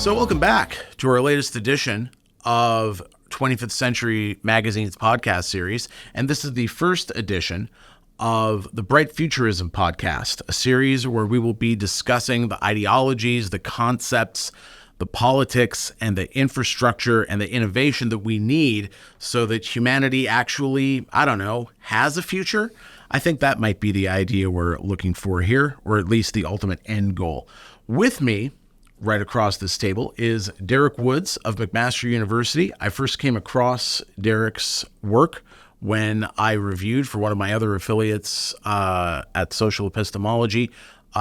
So welcome back to our latest edition of 25th Century Magazine's podcast series. And this is the first edition of the Bright Futurism podcast, a series where we will be discussing the ideologies, the concepts, the politics, and the infrastructure and the innovation that we need so that humanity actually, has a future. I think that might be the idea we're looking for here, or at least the ultimate end goal. With me, right across this table, is Derek Woods of McMaster University. I first came across Derek's work when I reviewed for one of my other affiliates at Social Epistemology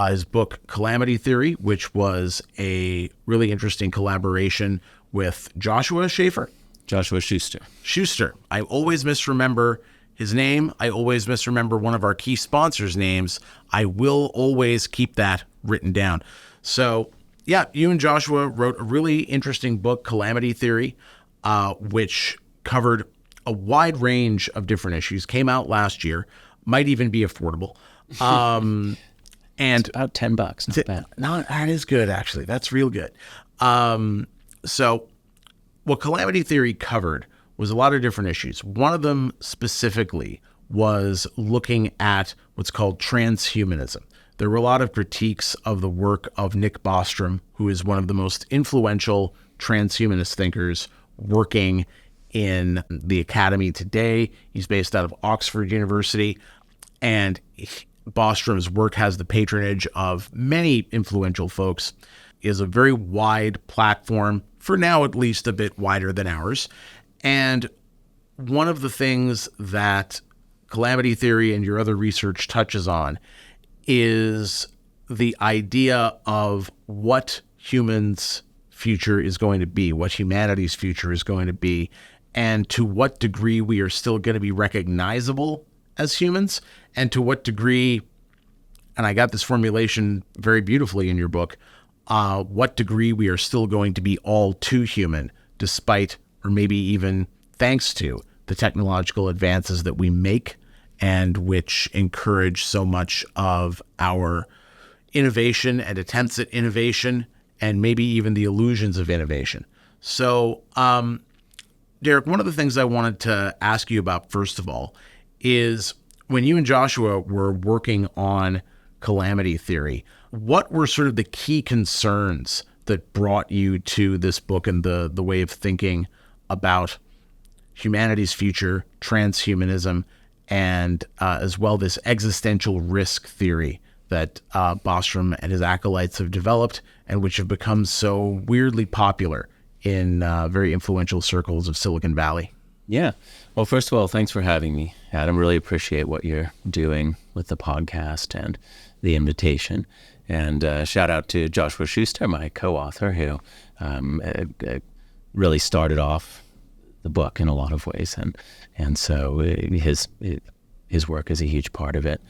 his book Calamity Theory, which was a really interesting collaboration with Joshua Schaefer. Joshua Schuster. Schuster. I always misremember his name. I always misremember one of our key sponsors' names. I will always keep that written down. So, yeah, you and Joshua wrote a really interesting book, Calamity Theory, which covered a wide range of different issues, came out last year, might even be affordable. And it's about $10, not bad. No, that is good, actually. That's real good. So what Calamity Theory covered was a lot of different issues. One of them specifically was looking at what's called transhumanism. There were a lot of critiques of the work of Nick Bostrom, who is one of the most influential transhumanist thinkers working in the academy today. He's based out of Oxford University, and Bostrom's work has the patronage of many influential folks. He has a very wide platform, for now at least a bit wider than ours. And one of the things that Calamity Theory and your other research touches on is the idea of what humans' future is going to be, what humanity's future is going to be, and to what degree we are still going to be recognizable as humans, and to what degree, and I got this formulation very beautifully in your book, what degree we are still going to be all too human, despite, or maybe even thanks to, the technological advances that we make and which encourage so much of our innovation and attempts at innovation and maybe even the illusions of innovation. So, Derek, one of the things I wanted to ask you about, first of all, is when you and Joshua were working on Calamity Theory, what were sort of the key concerns that brought you to this book and the way of thinking about humanity's future, transhumanism, and as well this existential risk theory that Bostrom and his acolytes have developed and which have become so weirdly popular in very influential circles of Silicon Valley? Yeah. Well, first of all, thanks for having me, Adam. Really appreciate what you're doing with the podcast and the invitation. And shout out to Joshua Schuster, my co-author, who really started off the book in a lot of ways. And so his work is a huge part of it.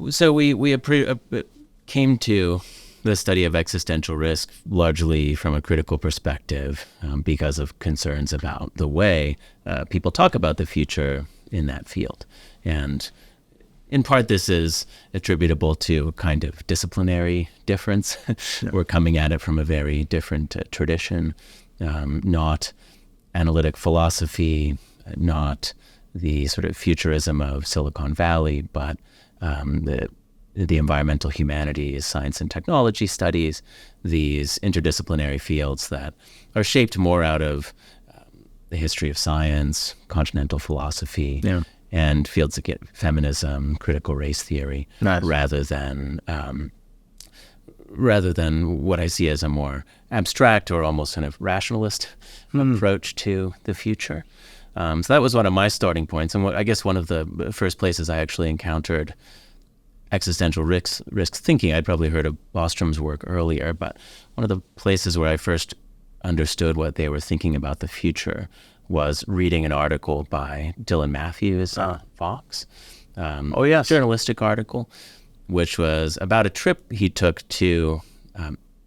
So we came to the study of existential risk largely from a critical perspective because of concerns about the way people talk about the future in that field. And in part, this is attributable to a kind of disciplinary difference. Yeah. We're coming at it from a very different tradition, not analytic philosophy, not the sort of futurism of Silicon Valley, but the environmental humanities, science and technology studies, these interdisciplinary fields that are shaped more out of the history of science, continental philosophy, and fields that get feminism, critical race theory, nice. rather than what I see as a more abstract or almost kind of rationalist approach to the future. So that was one of my starting points, and I guess one of the first places I actually encountered existential risk thinking. I'd probably heard of Bostrom's work earlier, but one of the places where I first understood what they were thinking about the future was reading an article by Dylan Matthews on Fox. Journalistic article, which was about a trip he took to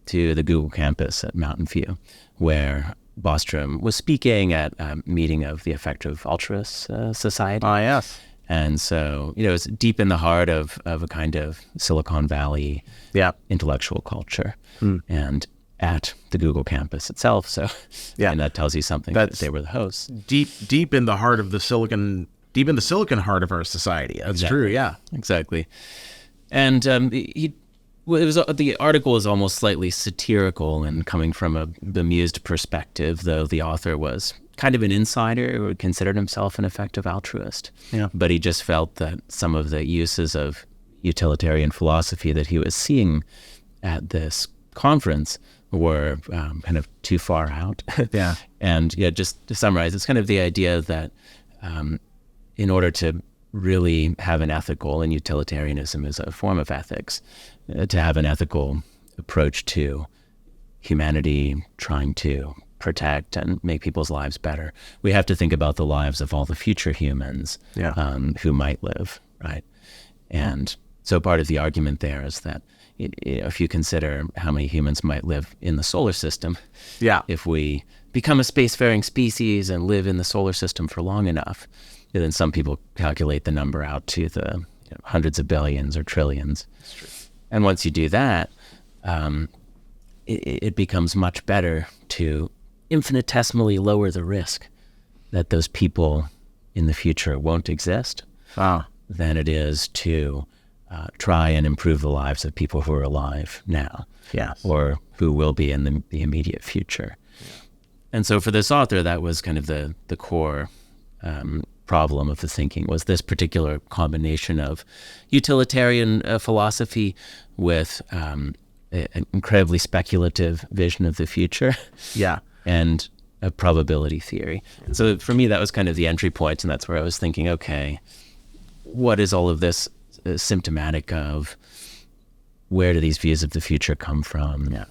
the Google campus at Mountain View, where Bostrom was speaking at a meeting of the Effective Altruism Society. Ah, yes. And so, it's deep in the heart of a kind of Silicon Valley intellectual culture and at the Google campus itself. So, and that tells you something that they were the hosts. Deep in the heart of the silicon heart of our society. That's true. Yeah, exactly. And the article is almost slightly satirical and coming from a bemused perspective, though the author was kind of an insider who considered himself an effective altruist. Yeah. But he just felt that some of the uses of utilitarian philosophy that he was seeing at this conference were kind of too far out. Yeah. And just to summarize, it's kind of the idea that in order to really have an ethical, and utilitarianism is a form of ethics, to have an ethical approach to humanity, trying to protect and make people's lives better, we have to think about the lives of all the future humans who might live, right? And so part of the argument there is that if you consider how many humans might live in the solar system, if we become a spacefaring species and live in the solar system for long enough, then some people calculate the number out to the hundreds of billions or trillions. That's true. And once you do that, it becomes much better to infinitesimally lower the risk that those people in the future won't exist than it is to try and improve the lives of people who are alive now or who will be in the immediate future. Yeah. And so for this author, that was kind of the core problem of the thinking, was this particular combination of utilitarian philosophy with an incredibly speculative vision of the future and a probability theory. Yeah. So for me, that was kind of the entry point, and that's where I was thinking, okay, what is all of this symptomatic of? Where do these views of the future come from? Yeah.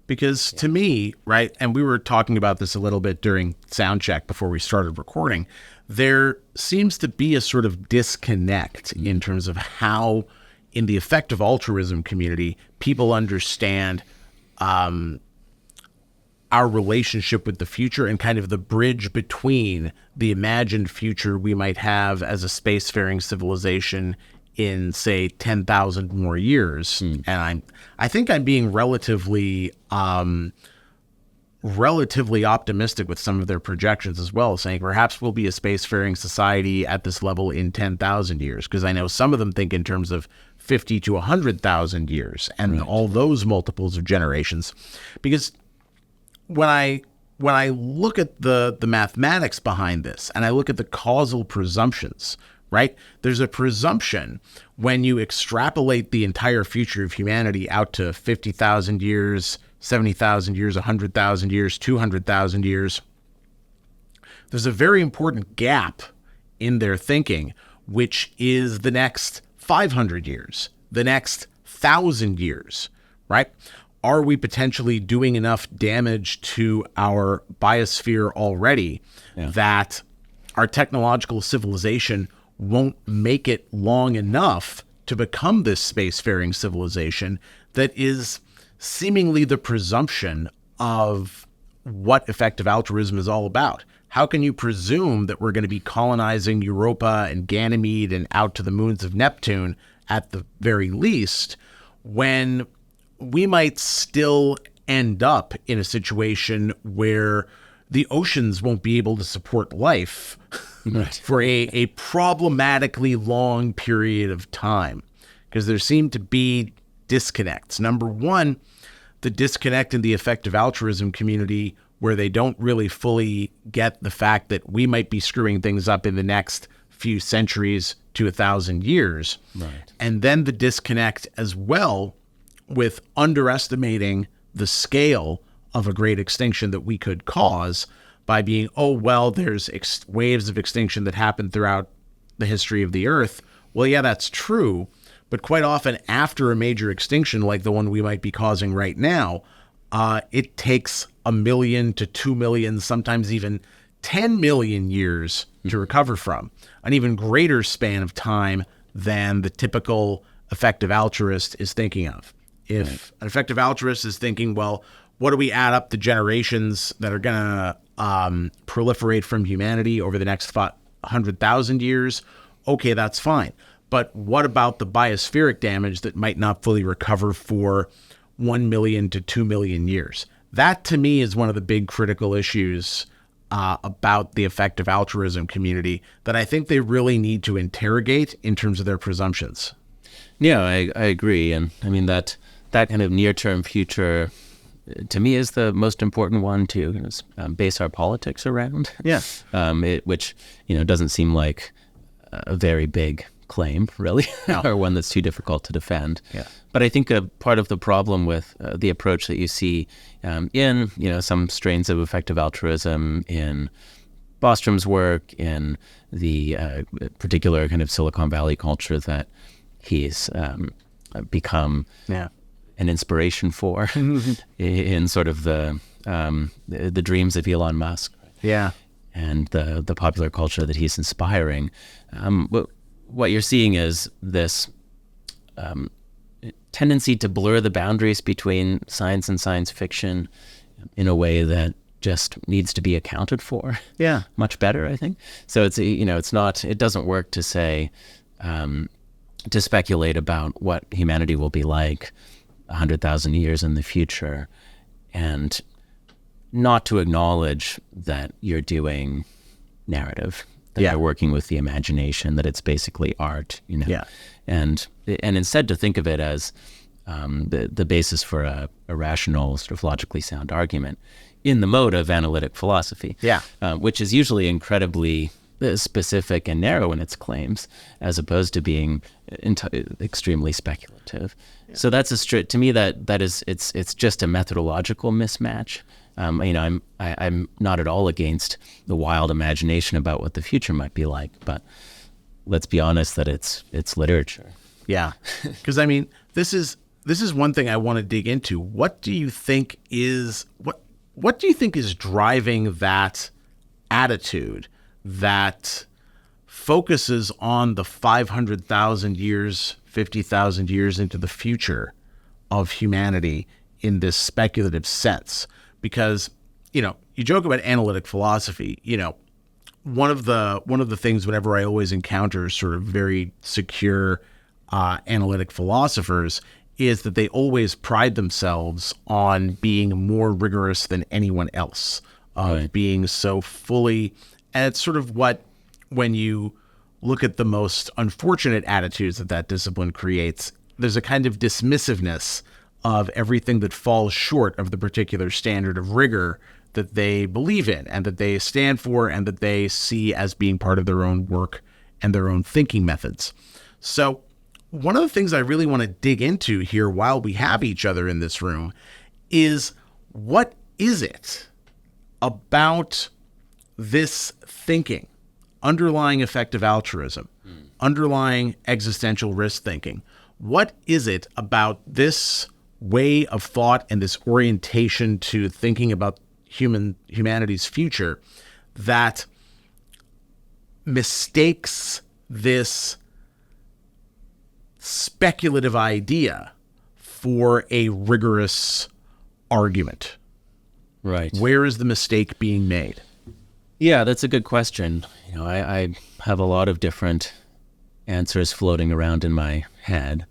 Because to me, right, and we were talking about this a little bit during sound check before we started recording, there seems to be a sort of disconnect in terms of how, in the effective altruism community, people understand our relationship with the future and kind of the bridge between the imagined future we might have as a spacefaring civilization in, say, 10,000 more years. And I think I'm being relatively optimistic with some of their projections as well, saying perhaps we'll be a spacefaring society at this level in 10,000 years, because I know some of them think in terms of 50 to 100,000 years and all those multiples of generations. Because when I look at the mathematics behind this and I look at the causal presumptions, right? There's a presumption when you extrapolate the entire future of humanity out to 50,000 years, 70,000 years, 100,000 years, 200,000 years. There's a very important gap in their thinking, which is the next 500 years, the next 1,000 years, right? Are we potentially doing enough damage to our biosphere already that our technological civilization won't make it long enough to become this spacefaring civilization that is seemingly the presumption of what effective altruism is all about? How can you presume that we're going to be colonizing Europa and Ganymede and out to the moons of Neptune at the very least, when we might still end up in a situation where the oceans won't be able to support life for a problematically long period of time? Because there seem to be disconnects. Number one, the disconnect in the effective altruism community, where they don't really fully get the fact that we might be screwing things up in the next few centuries to 1,000 years. Right. And then the disconnect as well with underestimating the scale of a great extinction that we could cause by being, there's waves of extinction that happen throughout the history of the Earth. Well, yeah, that's true. But quite often after a major extinction like the one we might be causing right now, it takes 1 million to 2 million, sometimes even 10 million years to recover from, an even greater span of time than the typical effective altruist is thinking of. If an effective altruist is thinking, well, what do we add up the generations that are going to proliferate from humanity over the next 100,000 years? Okay, that's fine. But what about the biospheric damage that might not fully recover for 1 million to 2 million years? That, to me, is one of the big critical issues about the effective altruism community that I think they really need to interrogate in terms of their presumptions. Yeah, I agree. And I mean, that kind of near-term future, to me, is the most important one to base our politics around. Yeah. Which, doesn't seem like a very big claim, really, No. or one that's too difficult to defend. Yeah. But I think a part of the problem with the approach that you see in, some strains of effective altruism in Bostrom's work, in the particular kind of Silicon Valley culture that he's become Yeah. an inspiration for in sort of the dreams of Elon Musk. Yeah. And the popular culture that he's inspiring. What you're seeing is this tendency to blur the boundaries between science and science fiction in a way that just needs to be accounted for. Yeah. Much better, I think. So it doesn't work to say, to speculate about what humanity will be like 100,000 years in the future, and not to acknowledge that you're doing narrative, that you're working with the imagination, that it's basically art, Yeah. and instead to think of it as the basis for a rational, sort of logically sound argument in the mode of analytic philosophy, which is usually incredibly specific and narrow in its claims, as opposed to being extremely speculative. Yeah. So that's to me that is it's just a methodological mismatch. I'm not at all against the wild imagination about what the future might be like, but let's be honest that it's literature. Yeah, because I mean, this is one thing I want to dig into. What do you think is driving that attitude that focuses on the 500,000 years, 50,000 years into the future of humanity in this speculative sense? Because, you joke about analytic philosophy, one of the things whenever I always encounter sort of very secure analytic philosophers is that they always pride themselves on being more rigorous than anyone else, being so fully. And it's sort of what, when you look at the most unfortunate attitudes that discipline creates, there's a kind of dismissiveness of everything that falls short of the particular standard of rigor that they believe in and that they stand for and that they see as being part of their own work and their own thinking methods. So one of the things I really want to dig into here while we have each other in this room is, what is it about this thinking, underlying effective altruism, underlying existential risk thinking? What is it about this way of thought and this orientation to thinking about humanity's future that mistakes this speculative idea for a rigorous argument? Right. Where is the mistake being made? Yeah, that's a good question. I have a lot of different answers floating around in my head.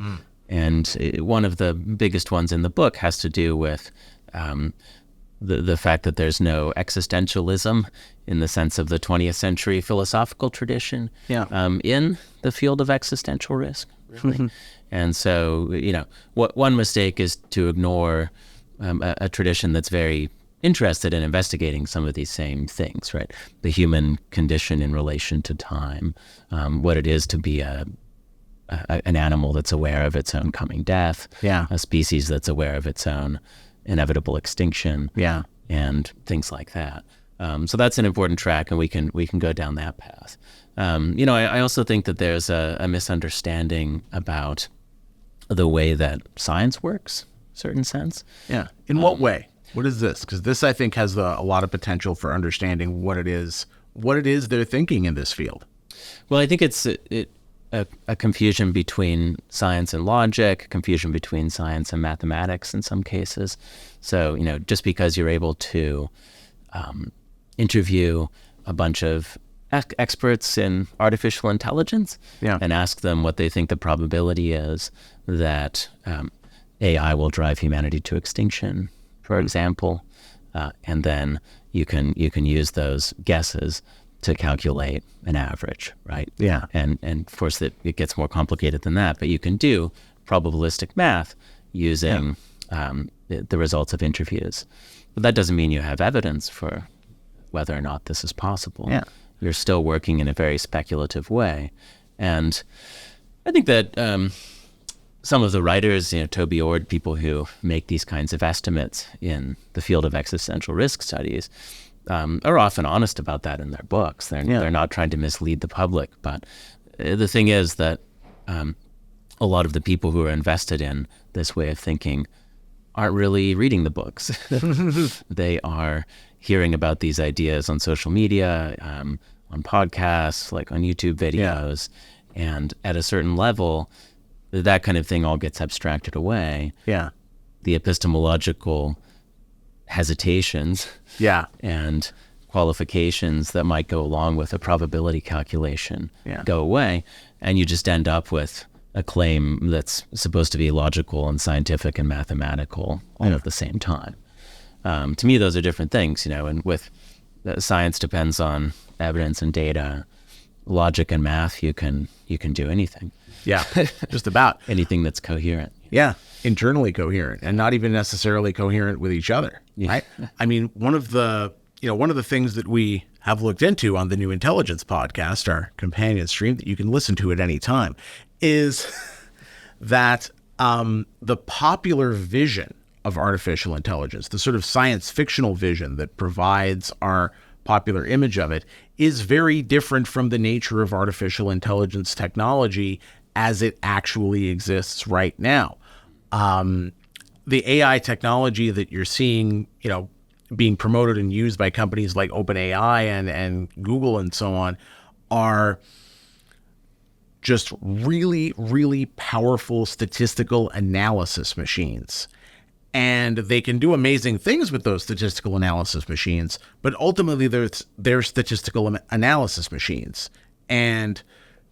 And one of the biggest ones in the book has to do with the fact that there's no existentialism in the sense of the 20th century philosophical tradition in the field of existential risk, really. And so, what one mistake is to ignore a tradition that's very interested in investigating some of these same things, right? The human condition in relation to time, what it is to be an animal that's aware of its own coming death, a species that's aware of its own inevitable extinction, and things like that. So that's an important track, and we can go down that path. I also think that there's a misunderstanding about the way that science works, in a certain sense. Yeah. In what way? What is this? Because this, I think, has a lot of potential for understanding what it is they're thinking in this field. Well, I think it's a confusion between science and logic, confusion between science and mathematics in some cases. So, just because you're able to interview a bunch of experts in artificial intelligence Yeah. and ask them what they think the probability is that AI will drive humanity to extinction, for example, and then you can use those guesses to calculate an average, right? Yeah. And of course it gets more complicated than that, but you can do probabilistic math using the results of interviews. But that doesn't mean you have evidence for whether or not this is possible. Yeah. You're still working in a very speculative way. And I think that some of the writers, Toby Ord, people who make these kinds of estimates in the field of existential risk studies, are often honest about that in their books. They're not trying to mislead the public. But the thing is that a lot of the people who are invested in this way of thinking aren't really reading the books. They are hearing about these ideas on social media, on podcasts, like on YouTube videos. Yeah. And at a certain level, that kind of thing all gets abstracted away. Yeah. The epistemological hesitations and qualifications that might go along with a probability calculation go away, and you just end up with a claim that's supposed to be logical and scientific and mathematical all at the same time. To me, those are different things, and with science depends on evidence and data. Logic and math, you can do anything. Yeah, just about. Anything that's coherent. Yeah, internally coherent and not even necessarily coherent with each other, right? I mean, one of the things that we have looked into on the New Intelligence podcast, our companion stream that you can listen to at any time, is that the popular vision of artificial intelligence, the sort of science fictional vision that provides our popular image of it, is very different from the nature of artificial intelligence technology as it actually exists right now. The AI technology that you're seeing, being promoted and used by companies like OpenAI and Google and so on, are just really, really powerful statistical analysis machines. And they can do amazing things with those statistical analysis machines, but ultimately they're statistical analysis machines. And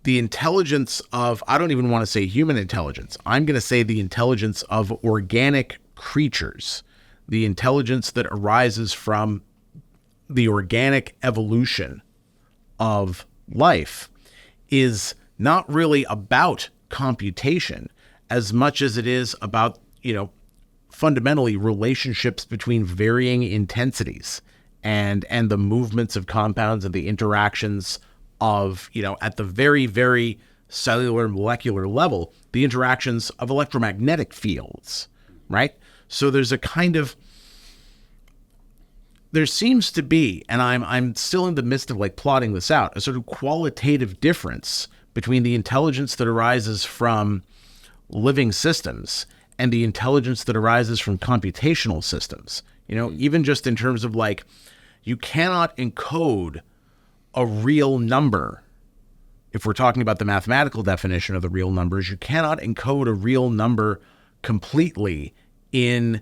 the intelligence of, I don't even want to say human intelligence, I'm going to say the intelligence of organic creatures, the intelligence that arises from the organic evolution of life, is not really about computation as much as it is about, fundamentally relationships between varying intensities and the movements of compounds and the interactions of, at the very, very cellular molecular level, the interactions of electromagnetic fields, right? So there seems to be, and I'm still in the midst of plotting this out, a sort of qualitative difference between the intelligence that arises from living systems and the intelligence that arises from computational systems. Even just in terms of you cannot encode a real number. If we're talking about the mathematical definition of the real numbers, you cannot encode a real number completely in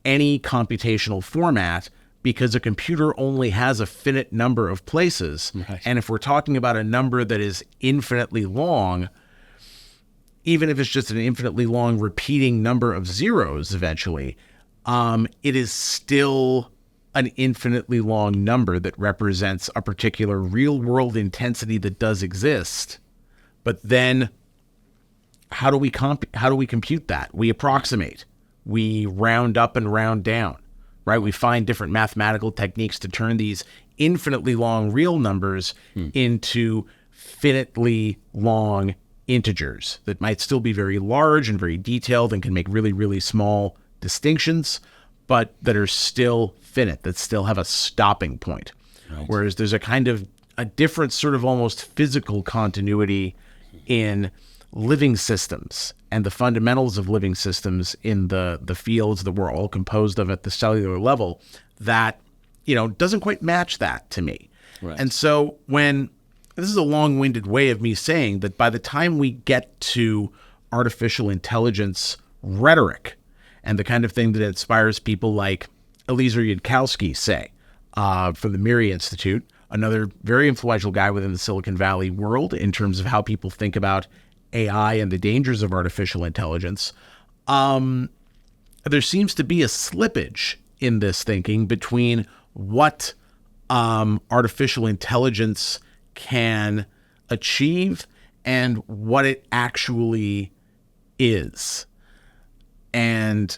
any computational format because a computer only has a finite number of places. Right. And if we're talking about a number that is infinitely long, even if it's just an infinitely long repeating number of zeros eventually, it is still an infinitely long number that represents a particular real-world intensity that does exist. But then how do we compute that? We approximate. We round up and round down, right? We find different mathematical techniques to turn these infinitely long real numbers into finitely long integers that might still be very large and very detailed and can make really, really small distinctions, but that are still finite, that still have a stopping point. Right. Whereas there's a different sort of almost physical continuity in living systems and the fundamentals of living systems in the fields that we're all composed of at the cellular level that, doesn't quite match that to me. Right. And so this is a long-winded way of me saying that by the time we get to artificial intelligence rhetoric and the kind of thing that inspires people like Eliezer Yudkowsky, say, from the MIRI Institute, another very influential guy within the Silicon Valley world in terms of how people think about AI and the dangers of artificial intelligence. There seems to be a slippage in this thinking between what artificial intelligence can achieve and what it actually is. And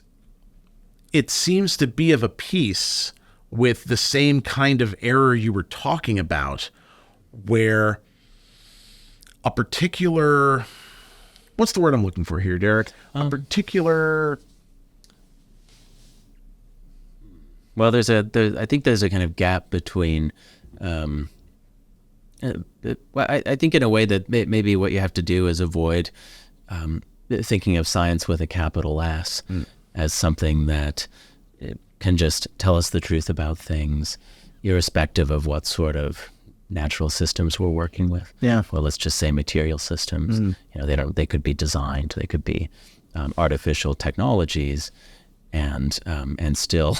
it seems to be of a piece with the same kind of error you were talking about, where a particular, what's the word I'm looking for here, Derek? A particular... Well, I think there's a kind of gap between, I think in a way that maybe what you have to do is avoid thinking of science with a capital S as something that can just tell us the truth about things, irrespective of what sort of natural systems we're working with. Yeah. Well, let's just say material systems. They could be designed, they could be artificial technologies, and still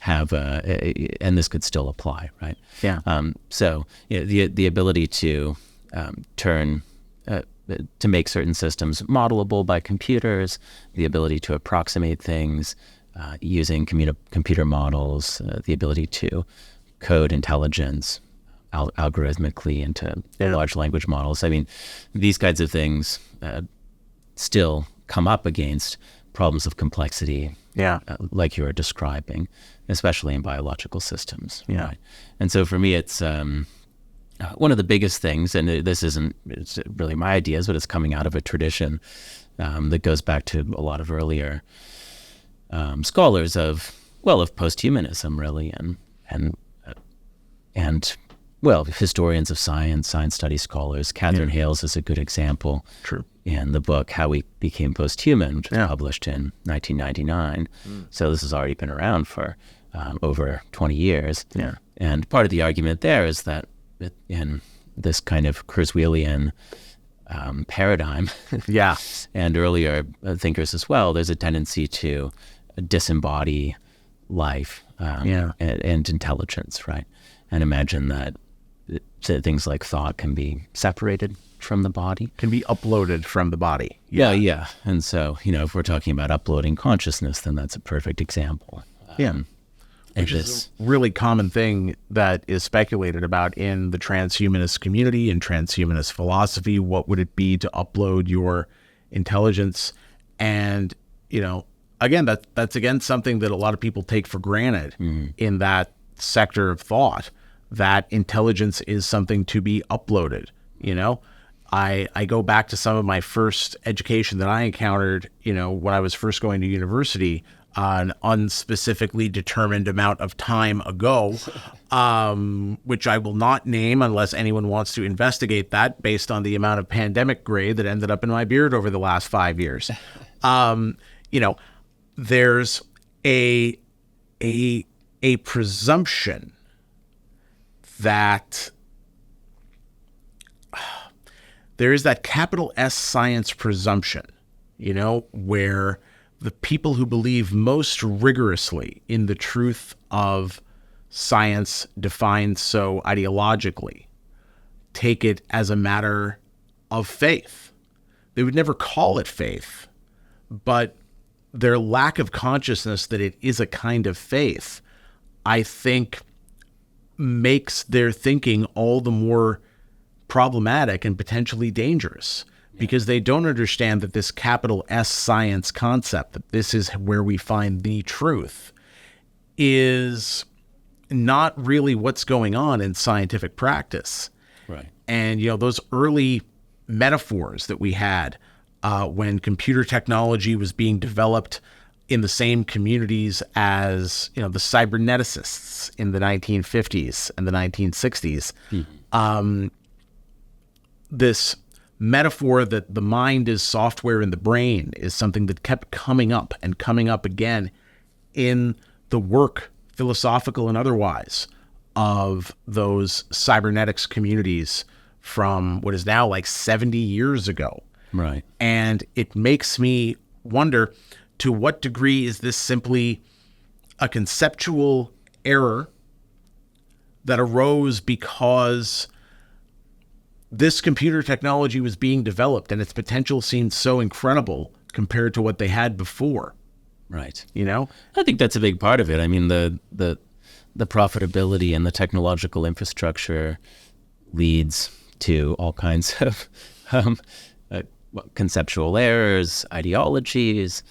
have and this could still apply, right? Yeah. So the ability to turn to make certain systems modelable by computers, the ability to approximate things using computer models, the ability to code intelligence algorithmically into large language models. I mean, these kinds of things still come up against problems of complexity, like you were describing, especially in biological systems. Yeah. Right? And so for me, it's one of the biggest things, and it's really my ideas, but it's coming out of a tradition that goes back to a lot of earlier scholars of posthumanism, really, and historians of science studies scholars. Catherine Hales is a good example. True. In the book How We Became Posthuman, which was published in 1999. So this has already been around for over 20 years. Yeah. And part of the argument there is that in this kind of Kurzweilian paradigm, and earlier thinkers as well, there's a tendency to disembody life and intelligence, right? And imagine that things like thought can be separated from the body. Can be uploaded from the body. Yeah. And so, if we're talking about uploading consciousness, then that's a perfect example. Which is a really common thing that is speculated about in the transhumanist community, in transhumanist philosophy. What would it be to upload your intelligence? And, again, that's again something that a lot of people take for granted in that sector of thought, that intelligence is something to be uploaded. I go back to some of my first education that I encountered, when I was first going to university, an unspecifically determined amount of time ago, which I will not name unless anyone wants to investigate that based on the amount of pandemic grade that ended up in my beard over the last 5 years. There's a presumption that there is that capital S science presumption, where the people who believe most rigorously in the truth of science defined so ideologically take it as a matter of faith. They would never call it faith, but their lack of consciousness that it is a kind of faith, I think, makes their thinking all the more problematic and potentially dangerous, because they don't understand that this capital S science concept, that this is where we find the truth, is not really what's going on in scientific practice. Right. And, those early metaphors that we had when computer technology was being developed in the same communities as, the cyberneticists in the 1950s and the 1960s, this metaphor that the mind is software in the brain is something that kept coming up and coming up again in the work, philosophical and otherwise, of those cybernetics communities from what is now like 70 years ago. Right. And it makes me wonder, to what degree is this simply a conceptual error that arose because this computer technology was being developed and its potential seemed so incredible compared to what they had before. Right. You know? I think that's a big part of it. I mean, the profitability and the technological infrastructure leads to all kinds of conceptual errors, ideologies,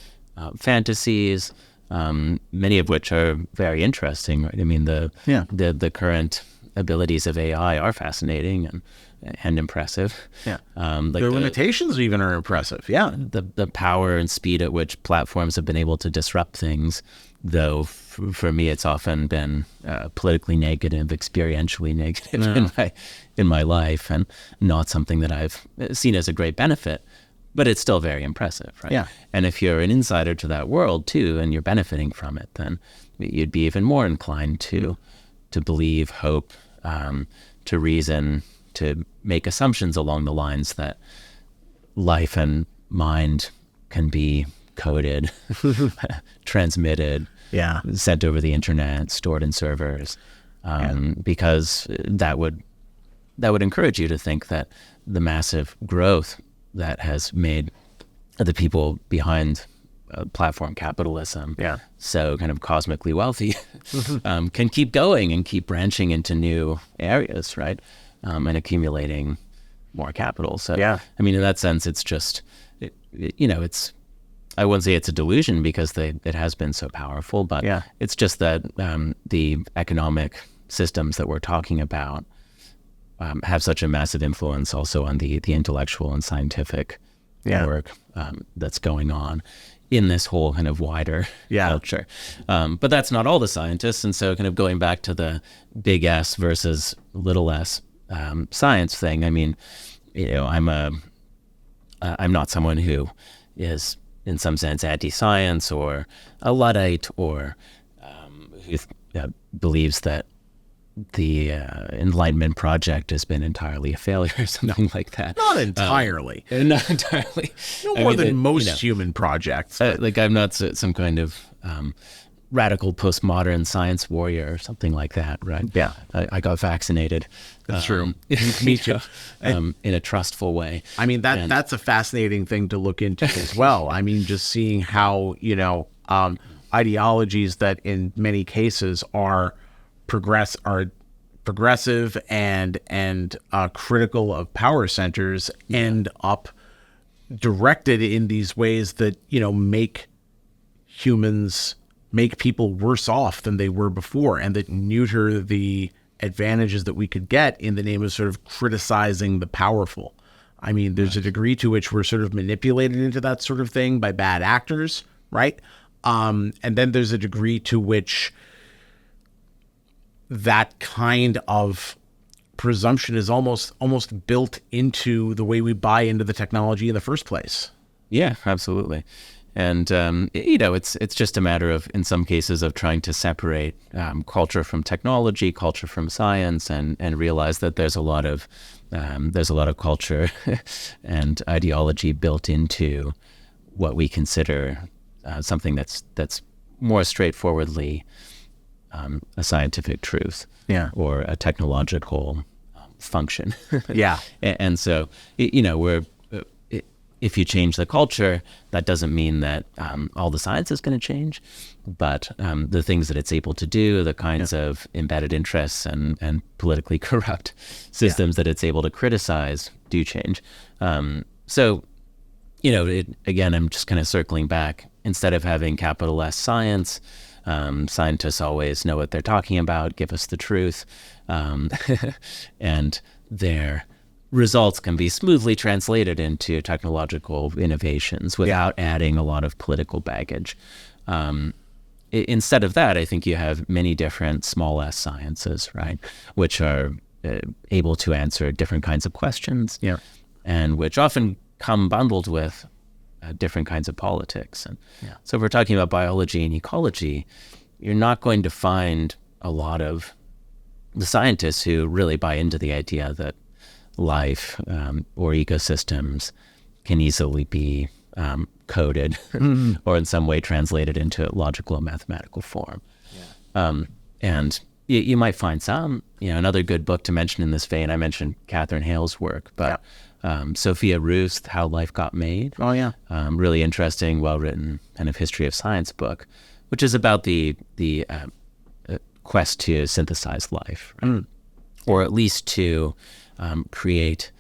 fantasies, many of which are very interesting, right? I mean, the current abilities of AI are fascinating and impressive. Yeah. Like the limitations even are impressive. Yeah. The power and speed at which platforms have been able to disrupt things, though for me it's often been politically negative, experientially negative in my life, and not something that I've seen as a great benefit. But it's still very impressive, right? Yeah. And if you're an insider to that world too, and you're benefiting from it, then you'd be even more inclined to believe, hope, to reason, to make assumptions along the lines that life and mind can be coded, transmitted, sent over the internet, stored in servers, because that would encourage you to think that the massive growth that has made the people behind platform capitalism so kind of cosmically wealthy can keep going and keep branching into new areas, right? And accumulating more capital. So, I mean, in that sense, it's just, it's, I wouldn't say it's a delusion because it has been so powerful, but it's just that the economic systems that we're talking about have such a massive influence also on the intellectual and scientific work that's going on in this whole kind of wider culture. But that's not all the scientists. And so kind of going back to the big S versus little s science thing, I mean, I'm not someone who is in some sense anti-science or a Luddite or who believes that the Enlightenment project has been entirely a failure or something like that. Not entirely. Not entirely. No more than most human projects. Like I'm not some kind of radical postmodern science warrior or something like that, right? Yeah. I got vaccinated. That's true. Me too. In a trustful way. I mean, that's a fascinating thing to look into as well. I mean, just seeing how, ideologies that in many cases are progressive and critical of power centers end up directed in these ways that make people worse off than they were before, and that neuter the advantages that we could get in the name of sort of criticizing the powerful. I mean, there's a degree to which we're sort of manipulated into that sort of thing by bad actors, right? And then there's a degree to which that kind of presumption is almost built into the way we buy into the technology in the first place. Yeah, absolutely. And, it's just a matter of, in some cases, of trying to separate culture from technology, culture from science, and realize that there's a lot of culture and ideology built into what we consider something that's more straightforwardly a scientific truth, or a technological function. And so, if you change the culture, that doesn't mean that all the science is going to change, but the things that it's able to do, the kinds of embedded interests and politically corrupt systems that it's able to criticize do change. So, again, I'm just kind of circling back. Instead of having capital S science, scientists always know what they're talking about, give us the truth, and their results can be smoothly translated into technological innovations without adding a lot of political baggage. Instead of that, I think you have many different small s sciences, right, which are able to answer different kinds of questions, and which often come bundled with different kinds of politics. And so if we're talking about biology and ecology, you're not going to find a lot of the scientists who really buy into the idea that life or ecosystems can easily be coded or in some way translated into logical and mathematical form. And You might find some. Another good book to mention in this vein, I mentioned Catherine Hale's work, but Sophia Ruth's How Life Got Made. Oh, yeah. Really interesting, well-written kind of history of science book, which is about the quest to synthesize life, right? Or at least to create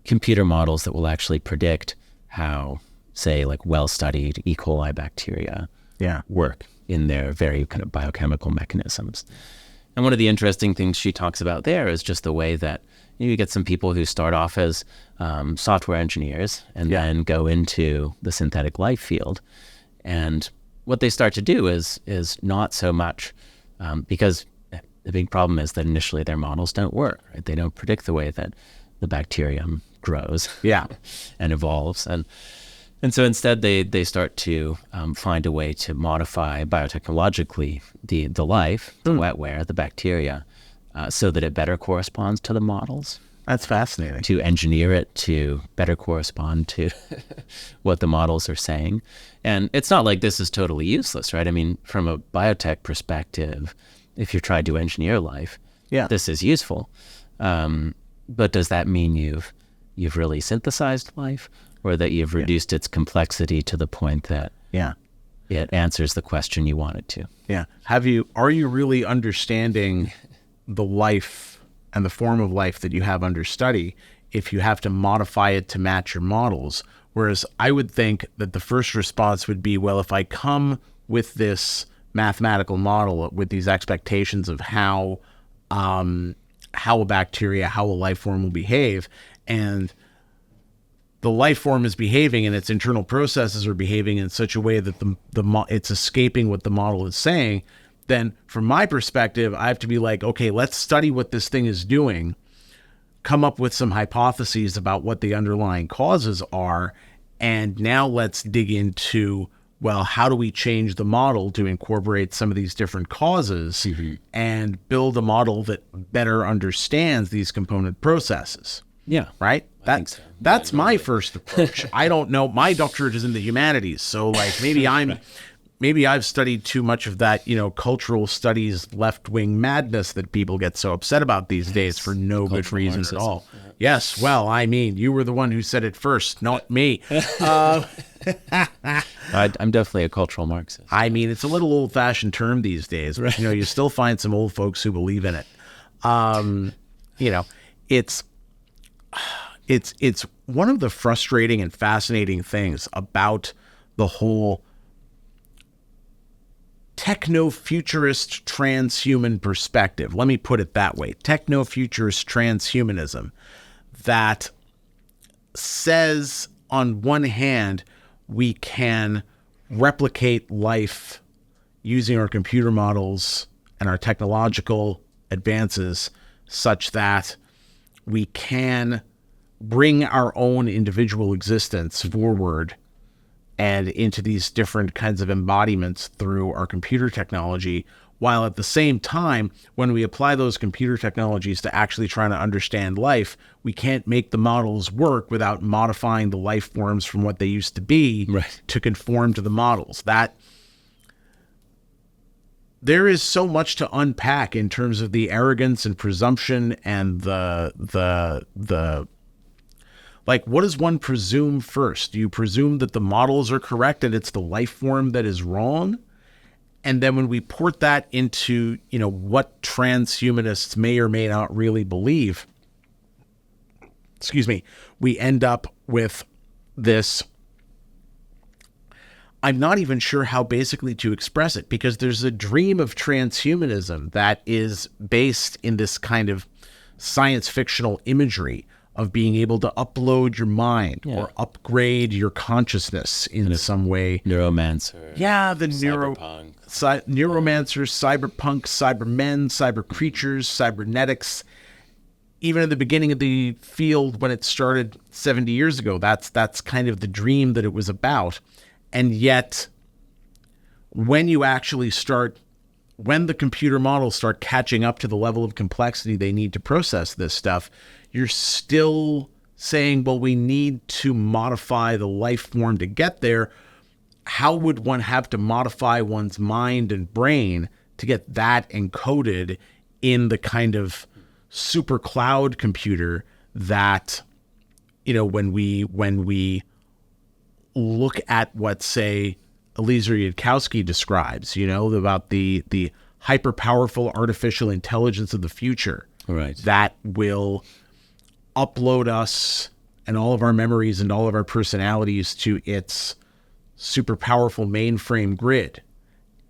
computer models that will actually predict how, say, like well-studied E. coli bacteria work in their very kind of biochemical mechanisms. And one of the interesting things she talks about there is just the way that you get some people who start off as software engineers and then go into the synthetic life field. And what they start to do is not so much because the big problem is that initially their models don't work, right? They don't predict the way that the bacterium grows and evolves. And so instead they start to find a way to modify biotechnologically the life, the wetware, the bacteria, so that it better corresponds to the models. That's fascinating. To engineer it to better correspond to what the models are saying. And it's not like this is totally useless, right? I mean, from a biotech perspective, if you're trying to engineer life, this is useful. But does that mean you've really synthesized life, or that you've reduced its complexity to the point that it answers the question you want it to? Yeah. Are you really understanding the life and the form of life that you have under study if you have to modify it to match your models? Whereas I would think that the first response would be, well, if I come with this mathematical model with these expectations of how a bacteria, how a life form will behave, and the life form is behaving and its internal processes are behaving in such a way that it's escaping what the model is saying, then from my perspective, I have to be like, okay, let's study what this thing is doing, come up with some hypotheses about what the underlying causes are, and now let's dig into, well, how do we change the model to incorporate some of these different causes and build a model that better understands these component processes? Yeah. Right? I think so. That's my first approach. I don't know. My doctorate is in the humanities. So like maybe I've studied too much of that, cultural studies, left-wing madness that people get so upset about these days for no good reason Marxism. At all. Yeah. Yes. Well, I mean, you were the one who said it first, not me. I'm definitely a cultural Marxist. I mean, it's a little old-fashioned term these days, but you still find some old folks who believe in it. It's one of the frustrating and fascinating things about the whole techno-futurist transhuman perspective. Let me put it that way. Techno-futurist transhumanism that says, on one hand, we can replicate life using our computer models and our technological advances such that we can bring our own individual existence forward and into these different kinds of embodiments through our computer technology, while at the same time, when we apply those computer technologies to actually trying to understand life, we can't make the models work without modifying the life forms from what they used to be to conform to the models. There is so much to unpack in terms of the arrogance and presumption and the like, what does one presume first? Do you presume that the models are correct and it's the life form that is wrong? And then when we port that into, what transhumanists may or may not really believe, we end up with this. I'm not even sure how basically to express it, because there's a dream of transhumanism that is based in this kind of science fictional imagery of being able to upload your mind or upgrade your consciousness in some way. Neuromancer. Yeah, the cyberpunk. Neuromancers, cyberpunk, cybermen, cyber creatures, cybernetics. Even in the beginning of the field when it started 70 years ago, that's kind of the dream that it was about. And yet, when you actually when the computer models start catching up to the level of complexity they need to process this stuff, you're still saying, well, we need to modify the life form to get there. How would one have to modify one's mind and brain to get that encoded in the kind of super cloud computer that, when we look at what, say, Eliezer Yudkowsky describes, about the hyper powerful artificial intelligence of the future, right, that will upload us and all of our memories and all of our personalities to its super powerful mainframe grid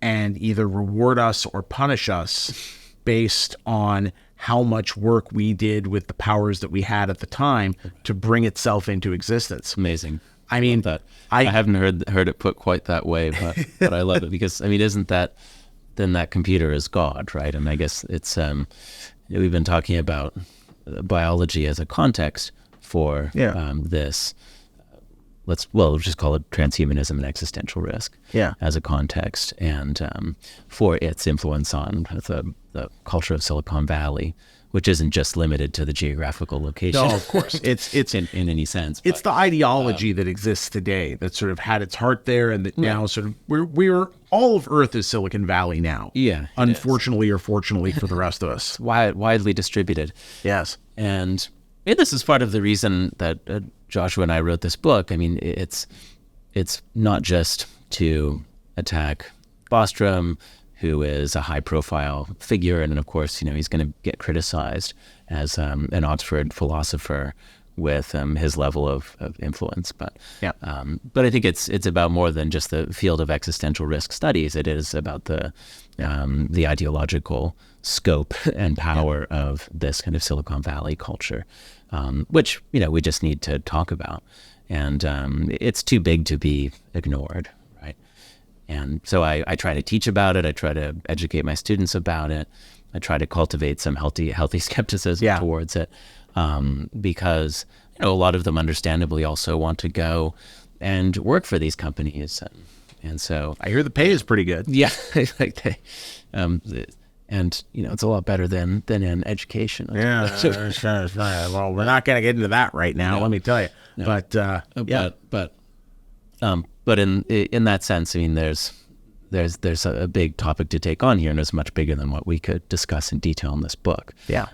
and either reward us or punish us based on how much work we did with the powers that we had at the time to bring itself into existence. Amazing. I mean, that. I haven't heard it put quite that way, but I love it because, isn't that, then that computer is God, right? And I guess it's, we've been talking about biology as a context for this. We'll just call it transhumanism and existential risk as a context, and for its influence on the culture of Silicon Valley, which isn't just limited to the geographical location. No, of course. It's in any sense. It's the ideology that exists today that sort of had its heart there, and that now sort of we're all of Earth is Silicon Valley now. Yeah. Unfortunately or fortunately for the rest of us. Widely distributed. Yes. And this is part of the reason that Joshua and I wrote this book. It's not just to attack Bostrom, who is a high-profile figure, and of course, he's going to get criticized as an Oxford philosopher with his level of influence. But I think it's about more than just the field of existential risk studies. It is about the ideological scope and power of this kind of Silicon Valley culture, which we just need to talk about, and it's too big to be ignored. And so I try to teach about it. I try to educate my students about it. I try to cultivate some healthy skepticism towards it, because a lot of them understandably also want to go and work for these companies, and so I hear the pay is pretty good. Yeah, and it's a lot better than in education. Yeah, well, we're not going to get into that right now. Let me tell you. No. But in that sense, there's a big topic to take on here, and it's much bigger than what we could discuss in detail in this book. Yeah.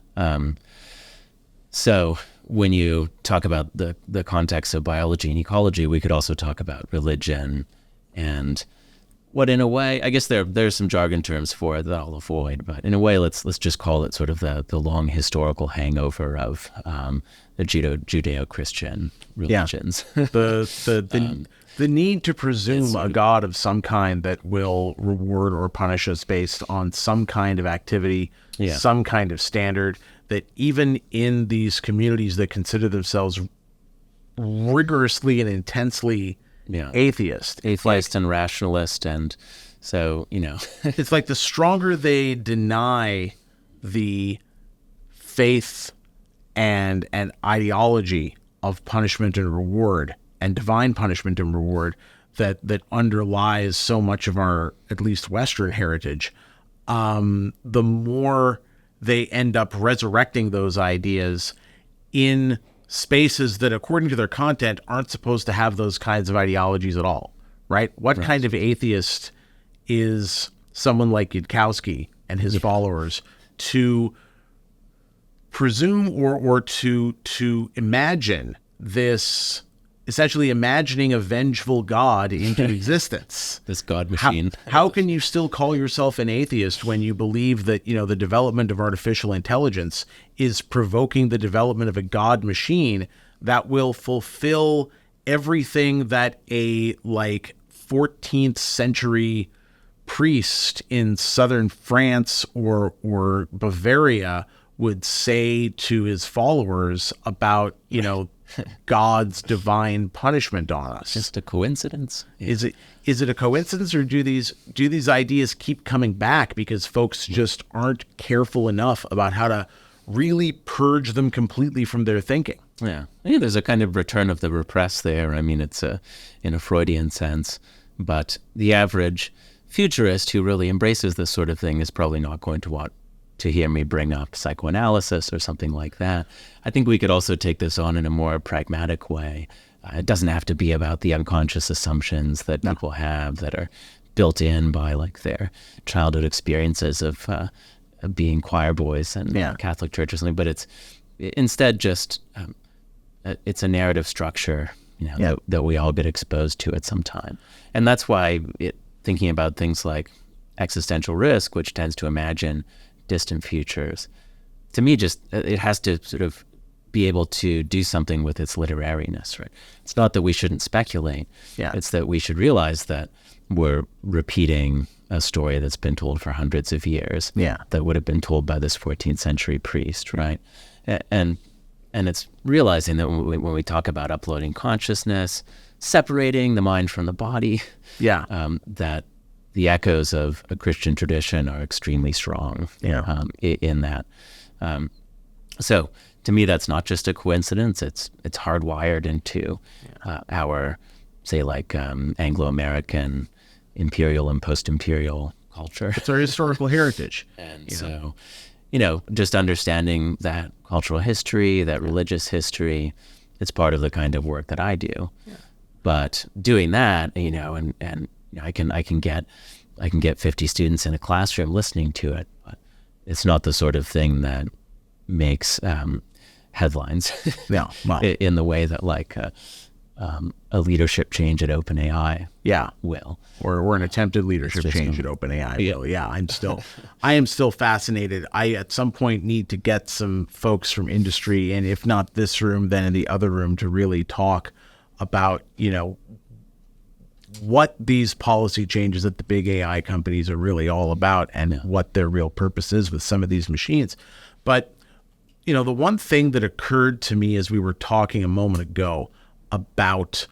So when you talk about the context of biology and ecology, we could also talk about religion, and what, in a way, I guess there's some jargon terms for it that I'll avoid, but in a way, let's just call it sort of the long historical hangover of the Judeo-Christian religions. Yeah. The need to presume a God of some kind that will reward or punish us based on some kind of activity, some kind of standard, that even in these communities that consider themselves rigorously and intensely atheist and rationalist, and so, it's like the stronger they deny the faith and ideology of punishment and reward, and divine punishment and reward that underlies so much of our, at least Western heritage, the more they end up resurrecting those ideas in spaces that, according to their content, aren't supposed to have those kinds of ideologies at all, right? What kind of atheist is someone like Yudkowsky and his followers to presume or to imagine this, essentially imagining a vengeful God into existence? This God machine. How can you still call yourself an atheist when you believe that, the development of artificial intelligence is provoking the development of a God machine that will fulfill everything that a 14th century priest in southern France or Bavaria would say to his followers about, God's divine punishment on us? Just a coincidence? Yeah. Is it a coincidence, or do these ideas keep coming back because folks just aren't careful enough about how to really purge them completely from their thinking? Yeah. There's a kind of return of the repressed there. It's in a Freudian sense, but the average futurist who really embraces this sort of thing is probably not going to want to hear me bring up psychoanalysis or something like that. I think we could also take this on in a more pragmatic way. It doesn't have to be about the unconscious assumptions that people have that are built in by like their childhood experiences of being choir boys and Catholic church or something, but it's instead just it's a narrative structure, that we all get exposed to at some time. And that's why thinking about things like existential risk, which tends to imagine distant futures, to me, just it has to sort of be able to do something with its literariness, right? It's not that we shouldn't speculate. It's that we should realize that we're repeating a story that's been told for hundreds of years that would have been told by this 14th century priest, right? And it's realizing that when we talk about uploading consciousness, separating the mind from the body, that the echoes of a Christian tradition are extremely strong in that. So to me, that's not just a coincidence. It's hardwired into our, say, like Anglo-American imperial and post-imperial culture. It's our historical heritage. And so, just understanding that cultural history, that religious history, it's part of the kind of work that I do. But doing that, and I can get 50 students in a classroom listening to it, but it's not the sort of thing that makes headlines in the way that like a leadership change at OpenAI will. Or an attempted leadership change at OpenAI will. I am still fascinated. I at some point need to get some folks from industry, and if not this room, then in the other room, to really talk about, what these policy changes at the big AI companies are really all about, and what their real purpose is with some of these machines. But the one thing that occurred to me as we were talking a moment ago about,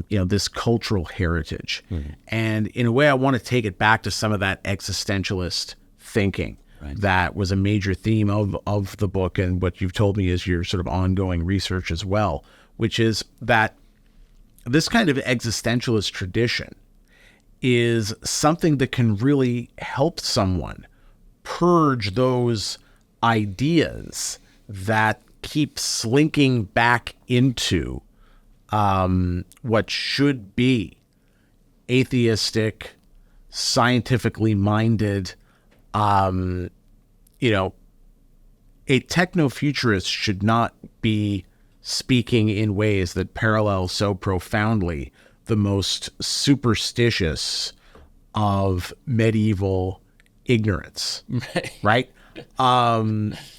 this cultural heritage, and in a way, I want to take it back to some of that existentialist thinking that was a major theme of the book, and what you've told me is your sort of ongoing research as well, which is that this kind of existentialist tradition is something that can really help someone purge those ideas that keep slinking back into what should be atheistic, scientifically minded, a techno-futurist should not be speaking in ways that parallel so profoundly the most superstitious of medieval ignorance, right?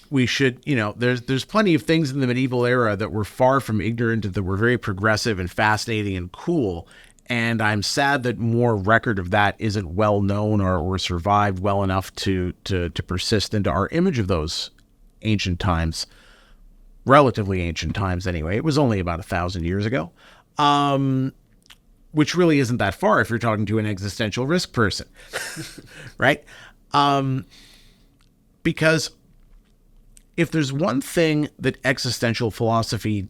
We should, there's plenty of things in the medieval era that were far from ignorant, that were very progressive and fascinating and cool. And I'm sad that more record of that isn't well known or survived well enough to persist into our image of those ancient times, relatively ancient times anyway. It was only about 1,000 years ago, which really isn't that far if you're talking to an existential risk person, right? Because if there's one thing that existential philosophy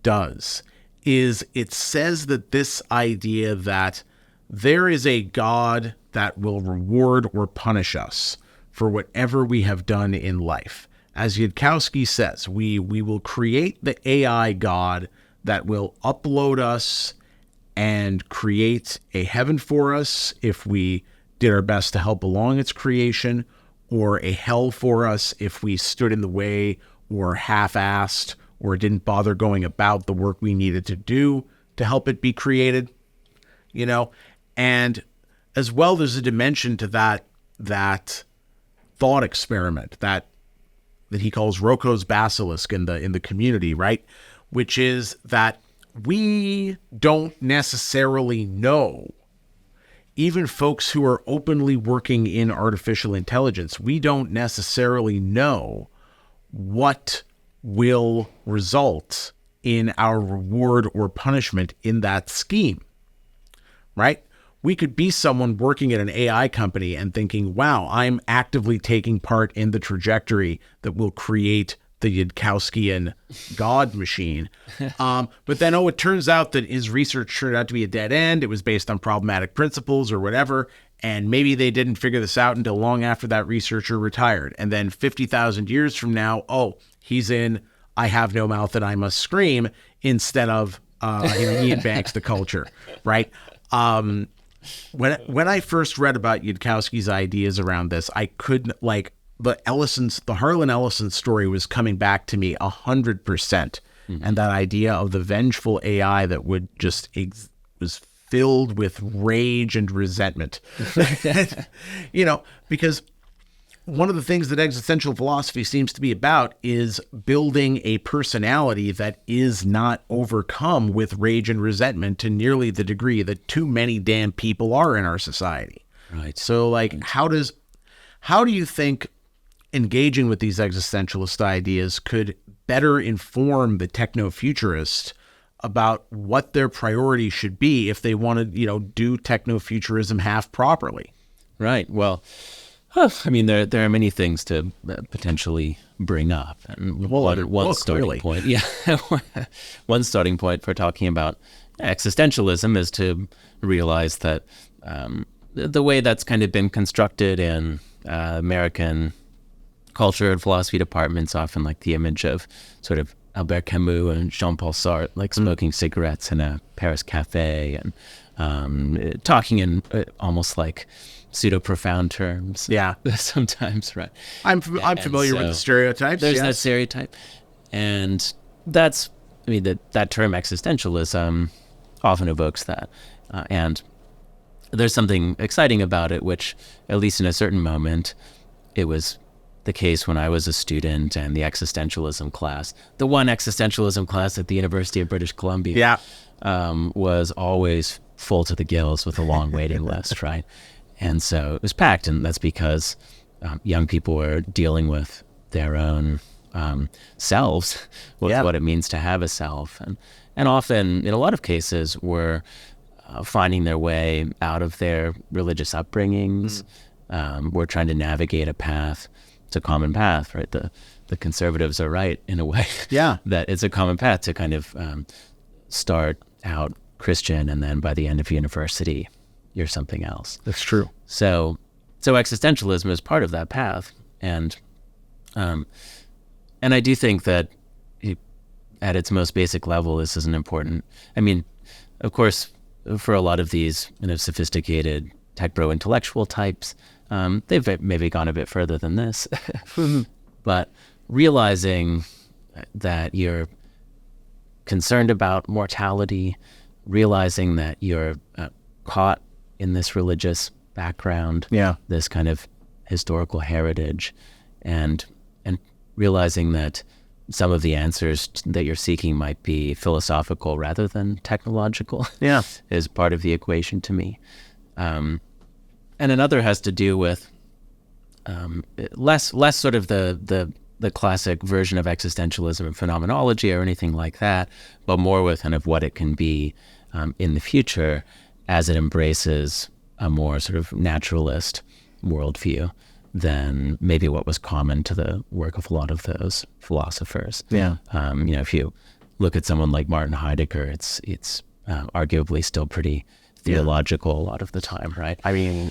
does, is it says that this idea that there is a God that will reward or punish us for whatever we have done in life. As Yudkowsky says, we will create the AI God that will upload us and create a heaven for us if we did our best to help along its creation, or a hell for us if we stood in the way or half-assed or didn't bother going about the work we needed to do to help it be created, And as well, there's a dimension to that thought experiment that he calls Rocco's basilisk in the community, right? Which is that we don't necessarily know, even folks who are openly working in artificial intelligence, we don't necessarily know what will result in our reward or punishment in that scheme, right? We could be someone working at an AI company and thinking, wow, I'm actively taking part in the trajectory that will create the Yudkowskian God machine. But then, it turns out that his research turned out to be a dead end. It was based on problematic principles or whatever. And maybe they didn't figure this out until long after that researcher retired. And then 50,000 years from now, he's in I Have No Mouth and I Must Scream instead of Ian Banks, The Culture, right? when I first read about Yudkowsky's ideas around this, I couldn't the Harlan Ellison story was coming back to me 100%, and that idea of the vengeful AI that would just was filled with rage and resentment, because one of the things that existential philosophy seems to be about is building a personality that is not overcome with rage and resentment to nearly the degree that too many damn people are in our society. Right. So, how do you think engaging with these existentialist ideas could better inform the techno-futurist about what their priorities should be if they want to, do techno-futurism half properly? Right. Well, I mean, there are many things to potentially bring up. And one starting point, one starting point for talking about existentialism is to realize that the way that's kind of been constructed in American culture and philosophy departments, often like the image of sort of Albert Camus and Jean-Paul Sartre, like smoking cigarettes in a Paris cafe and talking in almost like pseudo-profound terms. Yeah. Sometimes, right. I'm familiar with the stereotypes. There's that stereotype. And that's, that term existentialism often evokes that. And there's something exciting about it, which, at least in a certain moment, it was the case when I was a student and the existentialism class, the one existentialism class at the University of British Columbia, was always full to the gills with a long waiting list, right? And so it was packed, and that's because young people were dealing with their own selves, with what it means to have a self. And often, in a lot of cases, were finding their way out of their religious upbringings. Were trying to navigate a path. It's a common path, right? The conservatives are right in a way. Yeah. That it's a common path to kind of start out Christian, and then by the end of university, you're something else. That's true. So existentialism is part of that path, and I do think that at its most basic level, this is an important. Of course, for a lot of these sophisticated tech bro intellectual types, they've maybe gone a bit further than this, but realizing that you're concerned about mortality, realizing that you're caught in this religious background, this kind of historical heritage, and realizing that some of the answers that you're seeking might be philosophical rather than technological, is part of the equation to me. And another has to do with less sort of the classic version of existentialism and phenomenology or anything like that, but more with kind of what it can be in the future as it embraces a more sort of naturalist worldview than maybe what was common to the work of a lot of those philosophers. If you look at someone like Martin Heidegger, it's arguably still pretty theological a lot of the time, right?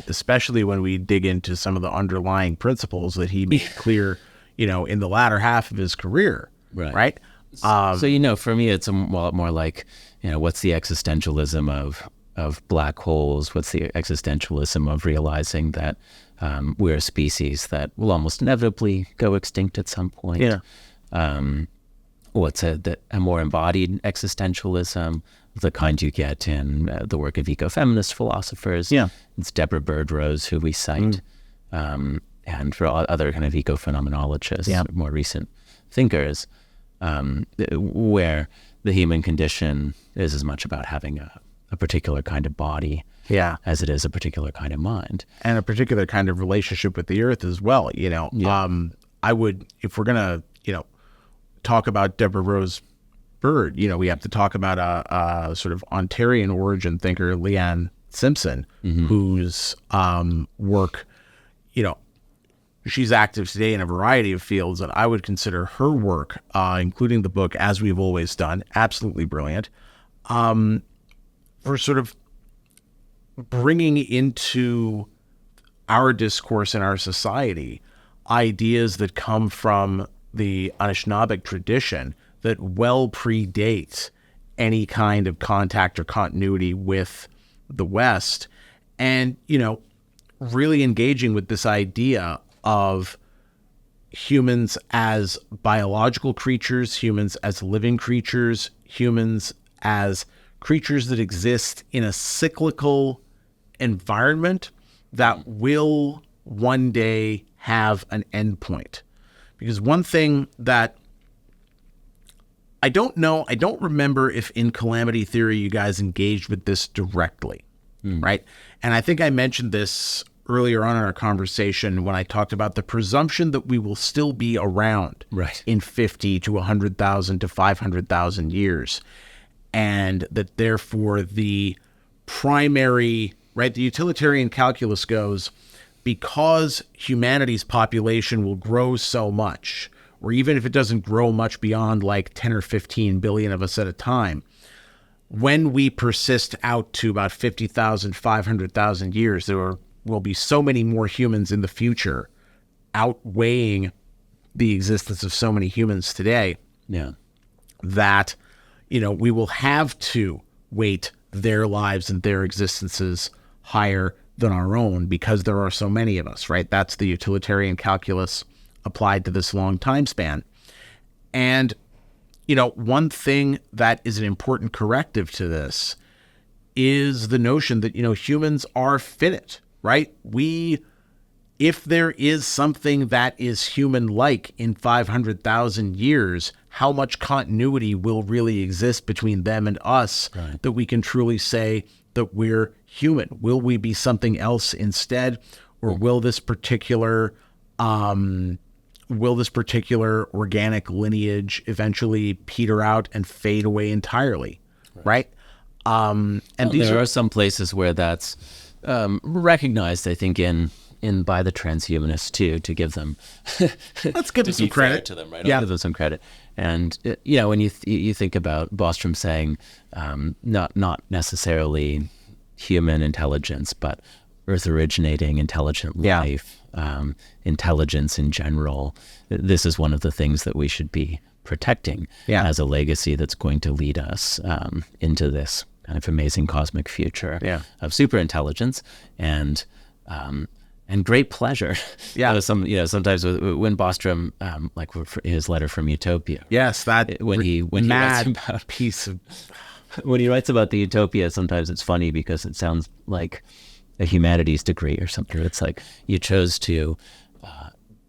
Especially when we dig into some of the underlying principles that he made clear, in the latter half of his career, right? So, for me, it's a lot more like, what's the existentialism of black holes? What's the existentialism of realizing that we're a species that will almost inevitably go extinct at some point? What's a more embodied existentialism, the kind you get in the work of ecofeminist philosophers? It's Deborah Bird-Rose, who we cite, and for other kind of eco-phenomenologists, more recent thinkers, where the human condition is as much about having a particular kind of body as it is a particular kind of mind. And a particular kind of relationship with the earth as well, I would, if we're going to, talk about Deborah Rose Bird, we have to talk about a sort of Ontarian origin thinker, Leanne Simpson, whose work, she's active today in a variety of fields, and I would consider her work, including the book As We've Always Done, absolutely brilliant, for sort of bringing into our discourse in our society ideas that come from the Anishinaabeg tradition that well predates any kind of contact or continuity with the West, and, really engaging with this idea of humans as biological creatures, humans as living creatures, humans as creatures that exist in a cyclical environment that will one day have an endpoint. Because one thing that I don't remember if in Calamity Theory you guys engaged with this directly, right? And I think I mentioned this earlier on in our conversation when I talked about the presumption that we will still be around in 50 to 100,000 to 500,000 years. And that therefore the primary, right, the utilitarian calculus goes, because humanity's population will grow so much, or even if it doesn't grow much beyond like 10 or 15 billion of us at a time, when we persist out to about 50,000, 500,000 years, there will be so many more humans in the future, outweighing the existence of so many humans today, that, we will have to weight their lives and their existences higher than our own because there are so many of us, right? That's the utilitarian calculus applied to this long time span. And, one thing that is an important corrective to this is the notion that, humans are finite, right? If there is something that is human-like in 500,000 years, how much continuity will really exist between them and us that we can truly say that we're human? Will we be something else instead? Or will this particular organic lineage eventually peter out and fade away entirely, right? And there are some places where that's recognized, I think, by the transhumanists too, to give them let's give them some credit to them, right? Give them some credit. And when you think about Bostrom saying not necessarily human intelligence, but Earth originating intelligent life, intelligence in general, this is one of the things that we should be protecting as a legacy that's going to lead us into this kind of amazing cosmic future of superintelligence and great pleasure. Sometimes when Bostrom, like his letter from Utopia. Yes, that when he writes about piece of when he writes about the Utopia, sometimes it's funny because it sounds like a humanities degree or something. It's like you chose to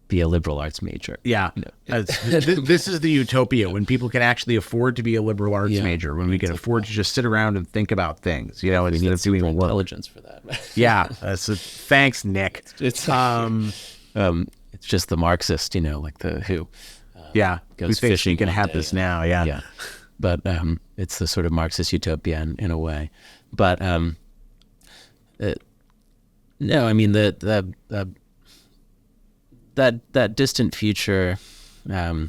be a liberal arts major. Yeah. This is the utopia, when people can actually afford to be a liberal arts major, when we can afford to just sit around and think about things, instead of doing intelligence for that. So thanks, Nick. It's just the Marxist, like the who. Goes fishing. You can have this now. Yeah. But it's the sort of Marxist utopia in a way. But no, I mean that distant future. So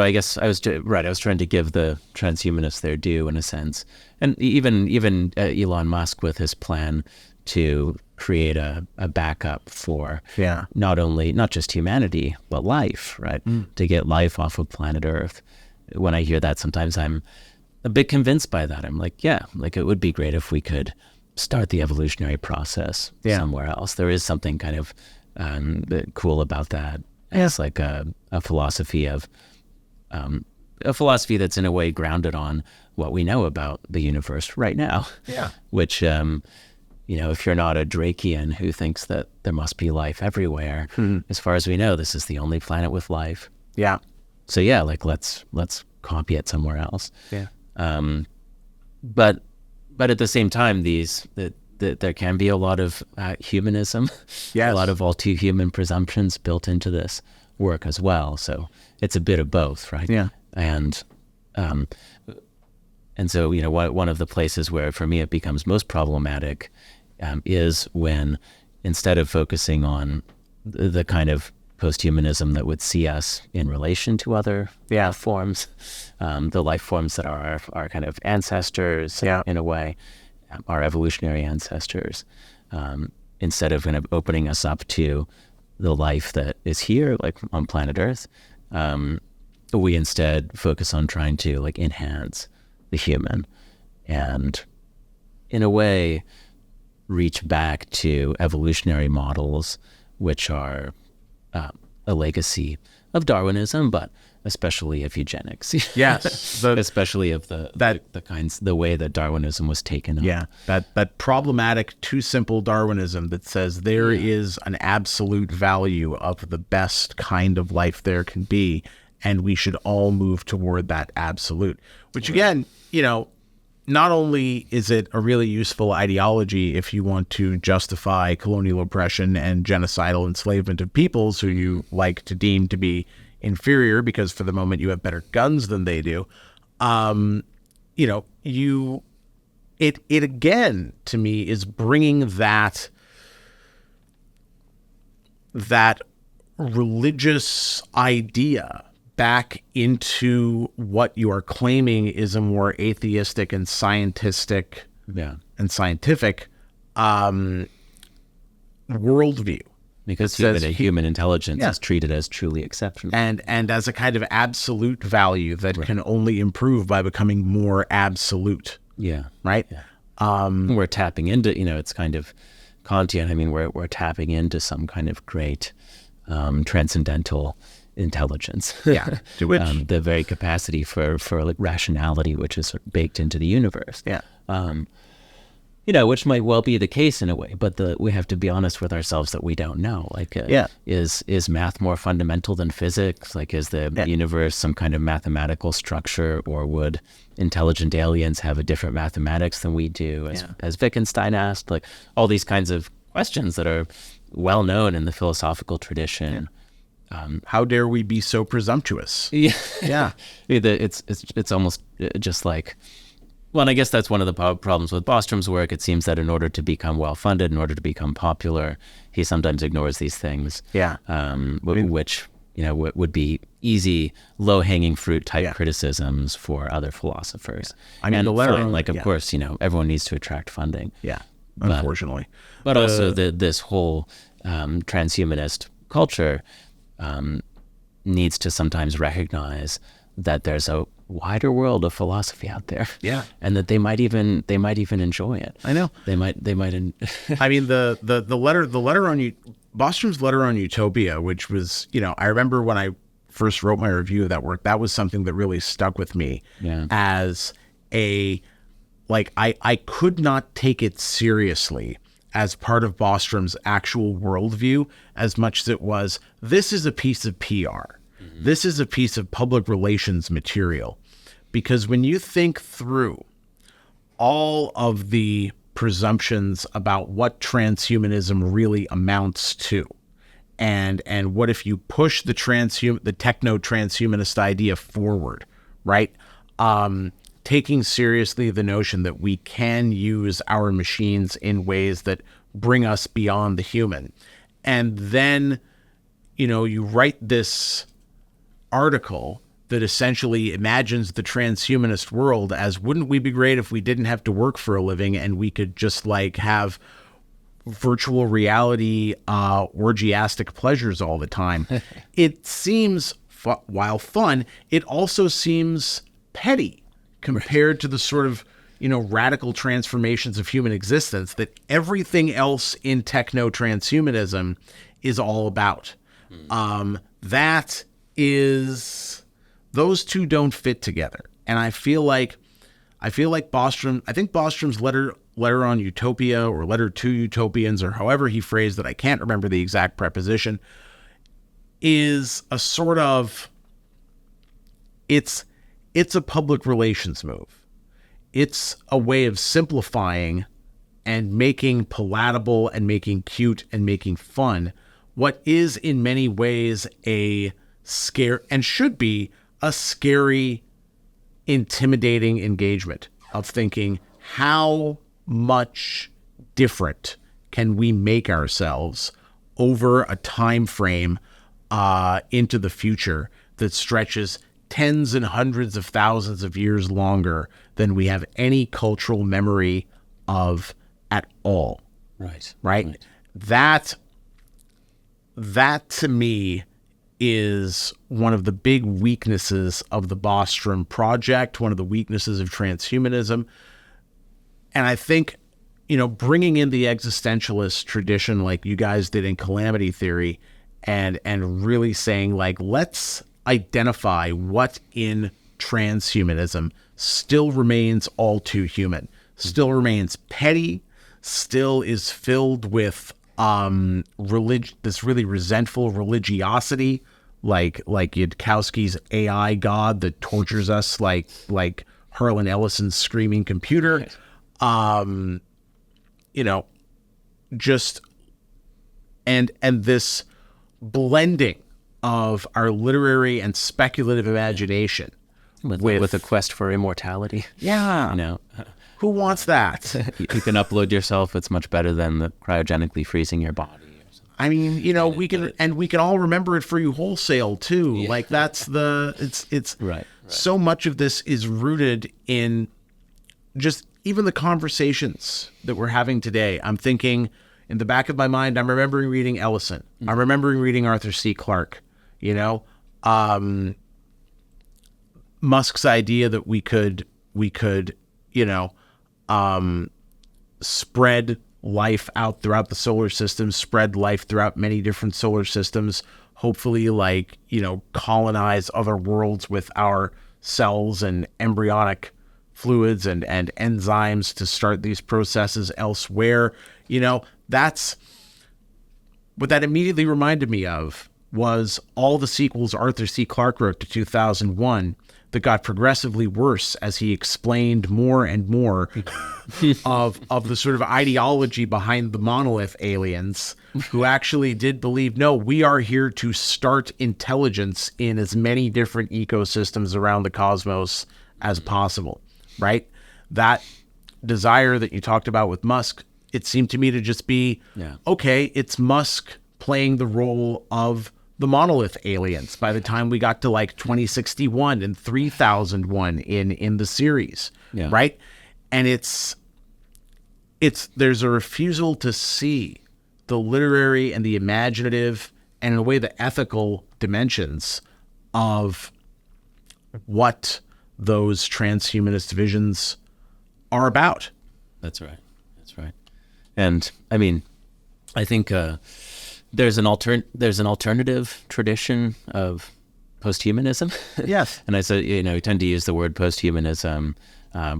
I guess I was trying to give the transhumanists their due in a sense, and even Elon Musk with his plan to create a backup for not just humanity but life, right? To get life off of planet Earth. When I hear that, sometimes I'm a bit convinced by that. I'm like, it would be great if we could start the evolutionary process somewhere else. There is something kind of cool about that. It's like a philosophy that's in a way grounded on what we know about the universe right now. Which, if you're not a Drakean who thinks that there must be life everywhere, as far as we know, this is the only planet with life. So let's copy it somewhere else. But at the same time, there can be a lot of humanism, a lot of all too human presumptions built into this work as well. So it's a bit of both, right? And so one of the places where for me it becomes most problematic is when, instead of focusing on the kind of posthumanism that would see us in relation to other forms, the life forms that are our kind of ancestors in a way, our evolutionary ancestors, instead of kind of opening us up to the life that is here, like on planet Earth, we instead focus on trying to enhance the human and in a way reach back to evolutionary models, which are a legacy of Darwinism, but especially of eugenics. Yes, especially of the way that Darwinism was taken up. Yeah, that problematic, too simple Darwinism that says there is an absolute value of the best kind of life there can be, and we should all move toward that absolute. Which again, not only is it a really useful ideology if you want to justify colonial oppression and genocidal enslavement of peoples who you like to deem to be inferior because for the moment you have better guns than they do, it again to me is bringing that religious idea back into what you are claiming is a more atheistic and scientific worldview. Because human intelligence is treated as truly exceptional. And as a kind of absolute value that can only improve by becoming more absolute. Yeah. Right? Yeah. We're tapping into, it's kind of Kantian. I mean, we're tapping into some kind of great transcendental intelligence. Yeah. To which the very capacity for like rationality, which is sort of baked into the universe. Yeah. Which might well be the case in a way, but we have to be honest with ourselves that we don't know. Like, is math more fundamental than physics? Like, is the universe some kind of mathematical structure, or would intelligent aliens have a different mathematics than we do? As Wittgenstein asked, like all these kinds of questions that are well known in the philosophical tradition. How dare we be so presumptuous? Yeah. It's almost just like. Well, and I guess that's one of the problems with Bostrom's work. It seems that in order to become well-funded, in order to become popular, he sometimes ignores these things. Yeah. Which, would be easy, low-hanging fruit type criticisms for other philosophers. I mean, and the letter, of course, everyone needs to attract funding. Yeah, unfortunately. But also this whole transhumanist culture needs to sometimes recognize that there's a wider world of philosophy out there. Yeah. And that they might even enjoy it. I know. They might I mean, the letter on Bostrom's letter on utopia, which was, I remember when I first wrote my review of that work, that was something that really stuck with me as I could not take it seriously as part of Bostrom's actual worldview as much as it was, this is a piece of PR. This is a piece of public relations material, because when you think through all of the presumptions about what transhumanism really amounts to, and what if you push the techno-transhumanist idea forward, right? Taking seriously the notion that we can use our machines in ways that bring us beyond the human. And then, you write this article that essentially imagines the transhumanist world as, wouldn't we be great if we didn't have to work for a living and we could just have virtual reality orgiastic pleasures all the time? It seems, while fun, it also seems petty compared to the sort of radical transformations of human existence that everything else in techno-transhumanism is all about. Those two don't fit together. And I feel like Bostrom's letter on utopia, or letter to utopians, or however he phrased it, I can't remember the exact preposition, is a sort of, it's a public relations move. It's a way of simplifying and making palatable and making cute and making fun what is in many ways a scare, and should be a scary, intimidating engagement of thinking, how much different can we make ourselves over a time frame into the future that stretches tens and hundreds of thousands of years longer than we have any cultural memory of at all. Right. That to me is one of the big weaknesses of the Bostrom project, one of the weaknesses of transhumanism, And I think, bringing in the existentialist tradition like you guys did in Calamity Theory and really saying, like, let's identify what in transhumanism still remains all too human, still remains petty, still is filled with this really resentful religiosity, like Yudkowsky's AI god that tortures us like Harlan Ellison's screaming computer. Just and this blending of our literary and speculative imagination with a quest for immortality. Yeah. Who wants that? You can upload yourself. It's much better than the cryogenically freezing your body. I mean, we can all remember it for you wholesale too. Yeah. Like that's it's right. So much of this is rooted in just even the conversations that we're having today. I'm thinking in the back of my mind, I'm remembering reading Ellison. Mm-hmm. I'm remembering reading Arthur C. Clarke, Musk's idea that we could, spread life out throughout the solar system, spread life throughout many different solar systems, hopefully colonize other worlds with our cells and embryonic fluids and enzymes to start these processes elsewhere. That's what that immediately reminded me of was all the sequels Arthur C. Clarke wrote to 2001 that got progressively worse as he explained more and more of the sort of ideology behind the monolith aliens who actually did believe, no, we are here to start intelligence in as many different ecosystems around the cosmos as possible, right? That desire that you talked about with Musk, it seemed to me to just be, okay, it's Musk playing the role of the monolith aliens by the time we got to 2061 and 3001 in the series, right? And there's a refusal to see the literary and the imaginative and in a way the ethical dimensions of what those transhumanist visions are about. That's right. And I mean, I think there's an alternative tradition of posthumanism. Yes. And I said, we tend to use the word posthumanism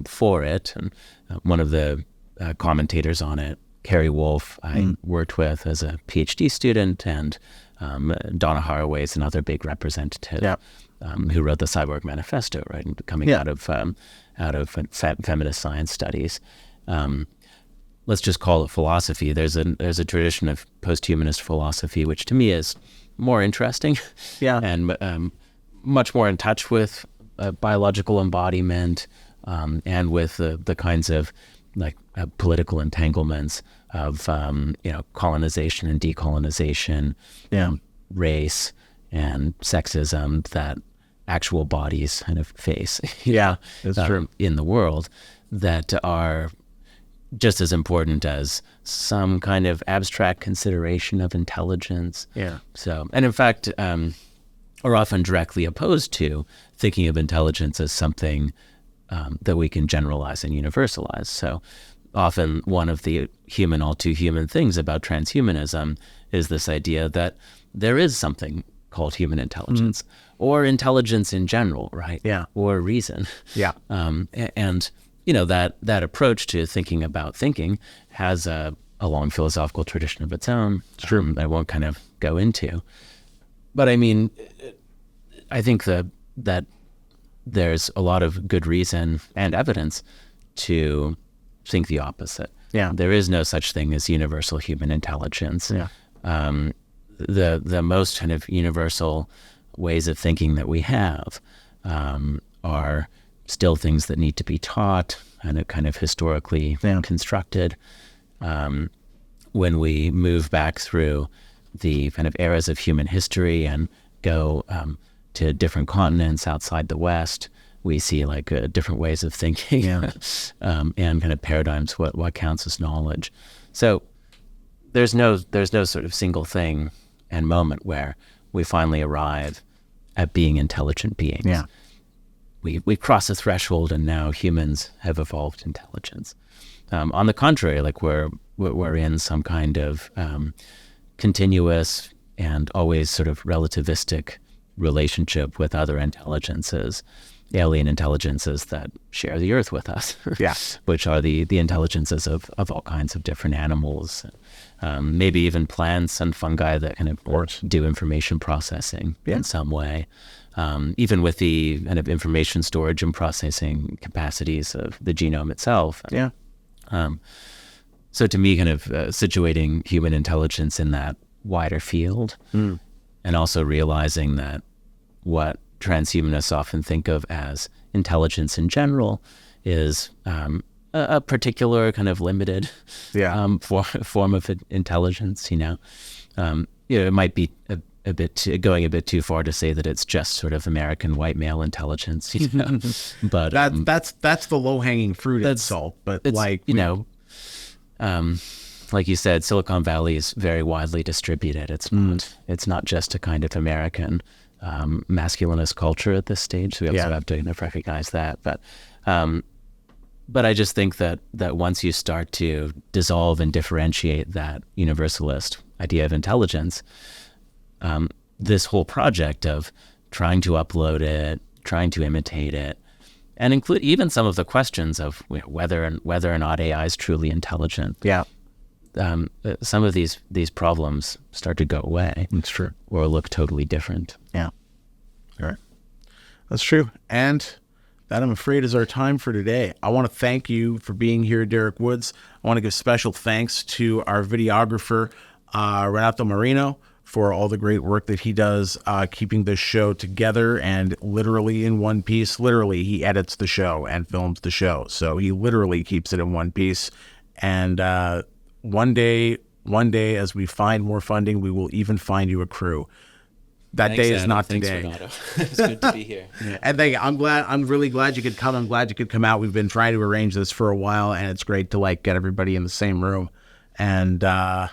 for it. And one of the commentators on it, Carrie Wolf, I worked with as a PhD student, and Donna Haraway is another big representative who wrote the Cyborg Manifesto, right, coming out of feminist science studies. Let's just call it philosophy. There's a tradition of posthumanist philosophy, which to me is more interesting, and much more in touch with biological embodiment, and with the kinds of political entanglements of colonization and decolonization, race and sexism that actual bodies kind of face. That's true. In the world that are just as important as some kind of abstract consideration of intelligence. So, and in fact, are often directly opposed to thinking of intelligence as something that we can generalize and universalize. So often one of the human, all too human things about transhumanism is this idea that there is something called human intelligence or intelligence in general, right? Or reason. And that approach to thinking about thinking has a long philosophical tradition of its own. It's true. I won't kind of go into. But I mean, I think that there's a lot of good reason and evidence to think the opposite. There is no such thing as universal human intelligence. The most kind of universal ways of thinking that we have are still things that need to be taught and kind of historically constructed. When we move back through the kind of eras of human history and go to different continents outside the West, we see different ways of thinking and kind of paradigms, what counts as knowledge. So there's no sort of single thing and moment where we finally arrive at being intelligent beings. we crossed a threshold and now humans have evolved intelligence. On the contrary, like we're in some kind of continuous and always sort of relativistic relationship with other intelligences, alien intelligences that share the earth with us, Yeah. which are the intelligences of all kinds of different animals, maybe even plants and fungi that kind of do information processing in some way, even with the kind of information storage and processing capacities of the genome itself. Yeah. So to me, kind of situating human intelligence in that wider field, and also realizing that what transhumanists often think of as intelligence in general is a particular kind of limited form of intelligence. It might be going a bit too far to say that it's just sort of American white male intelligence. But that's the low hanging fruit. It's salt, but it's, like like you said, Silicon Valley is very widely distributed. It's not just a kind of American masculinist culture at this stage. So we also have to kind of recognize that. But I just think that once you start to dissolve and differentiate that universalist idea of intelligence, this whole project of trying to upload it, trying to imitate it, and include even some of the questions of whether or not AI is truly intelligent. Yeah. Some of these problems start to go away. That's true. Or look totally different. Yeah. All right. That's true. And that, I'm afraid, is our time for today. I want to thank you for being here, Derek Woods. I want to give special thanks to our videographer, Renato Marino, for all the great work that he does keeping this show together and literally in one piece. Literally, he edits the show and films the show. So he literally keeps it in one piece. And one day, as we find more funding, we will even find you a crew. That day is not today. It's good to be here. Yeah. And I'm really glad you could come. I'm glad you could come out. We've been trying to arrange this for a while, and it's great to get everybody in the same room and have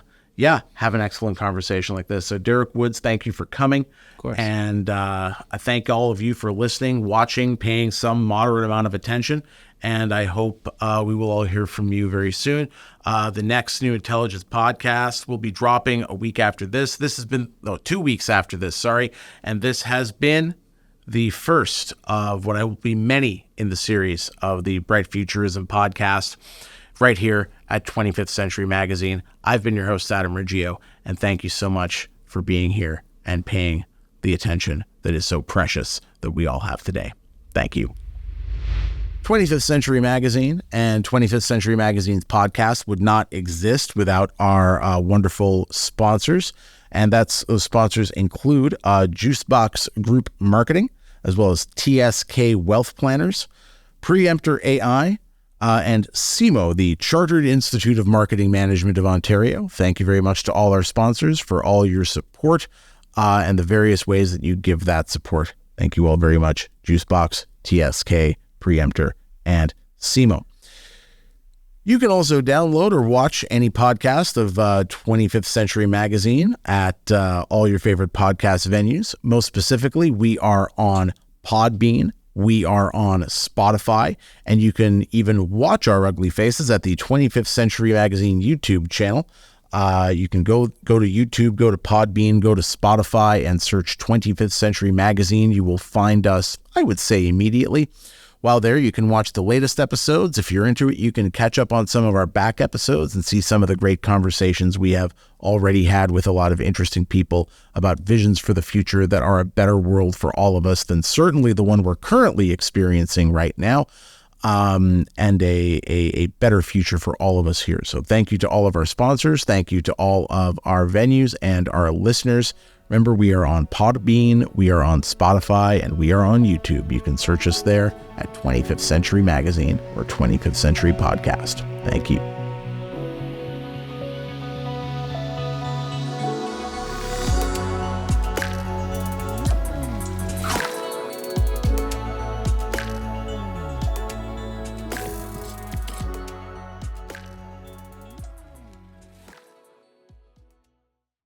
an excellent conversation like this. So Derek Woods, thank you for coming. Of course. And I thank all of you for listening, watching, paying some moderate amount of attention. And I hope we will all hear from you very soon. The next New Intelligence podcast will be dropping a week after this. 2 weeks after this, sorry. And this has been the first of what I will be many in the series of the Bright Futurism podcast right here at 25th Century Magazine. I've been your host, Adam Riggio, and thank you so much for being here and paying the attention that is so precious that we all have today. Thank you. 25th Century Magazine and 25th Century Magazine's podcast would not exist without our wonderful sponsors. And those sponsors include Juicebox Group Marketing, as well as TSK Wealth Planners, Preemptor AI, and CIMO, the Chartered Institute of Marketing Management of Ontario. Thank you very much to all our sponsors for all your support and the various ways that you give that support. Thank you all very much. Juicebox, TSK, Preemptor, and CIMO. You can also download or watch any podcast of 25th Century Magazine at all your favorite podcast venues. Most specifically, we are on Podbean, we are on Spotify, and you can even watch our ugly faces at the 25th Century Magazine YouTube channel. You can go to YouTube, go to Podbean, go to Spotify, and search 25th Century Magazine. You will find us, I would say, immediately. While there, you can watch the latest episodes. If you're into it, you can catch up on some of our back episodes and see some of the great conversations we have already had with a lot of interesting people about visions for the future that are a better world for all of us than certainly the one we're currently experiencing right now, and a better future for all of us here. So thank you to all of our sponsors. Thank you to all of our venues and our listeners. Remember, we are on Podbean, we are on Spotify, and we are on YouTube. You can search us there at 25th Century Magazine or 25th Century Podcast. Thank you.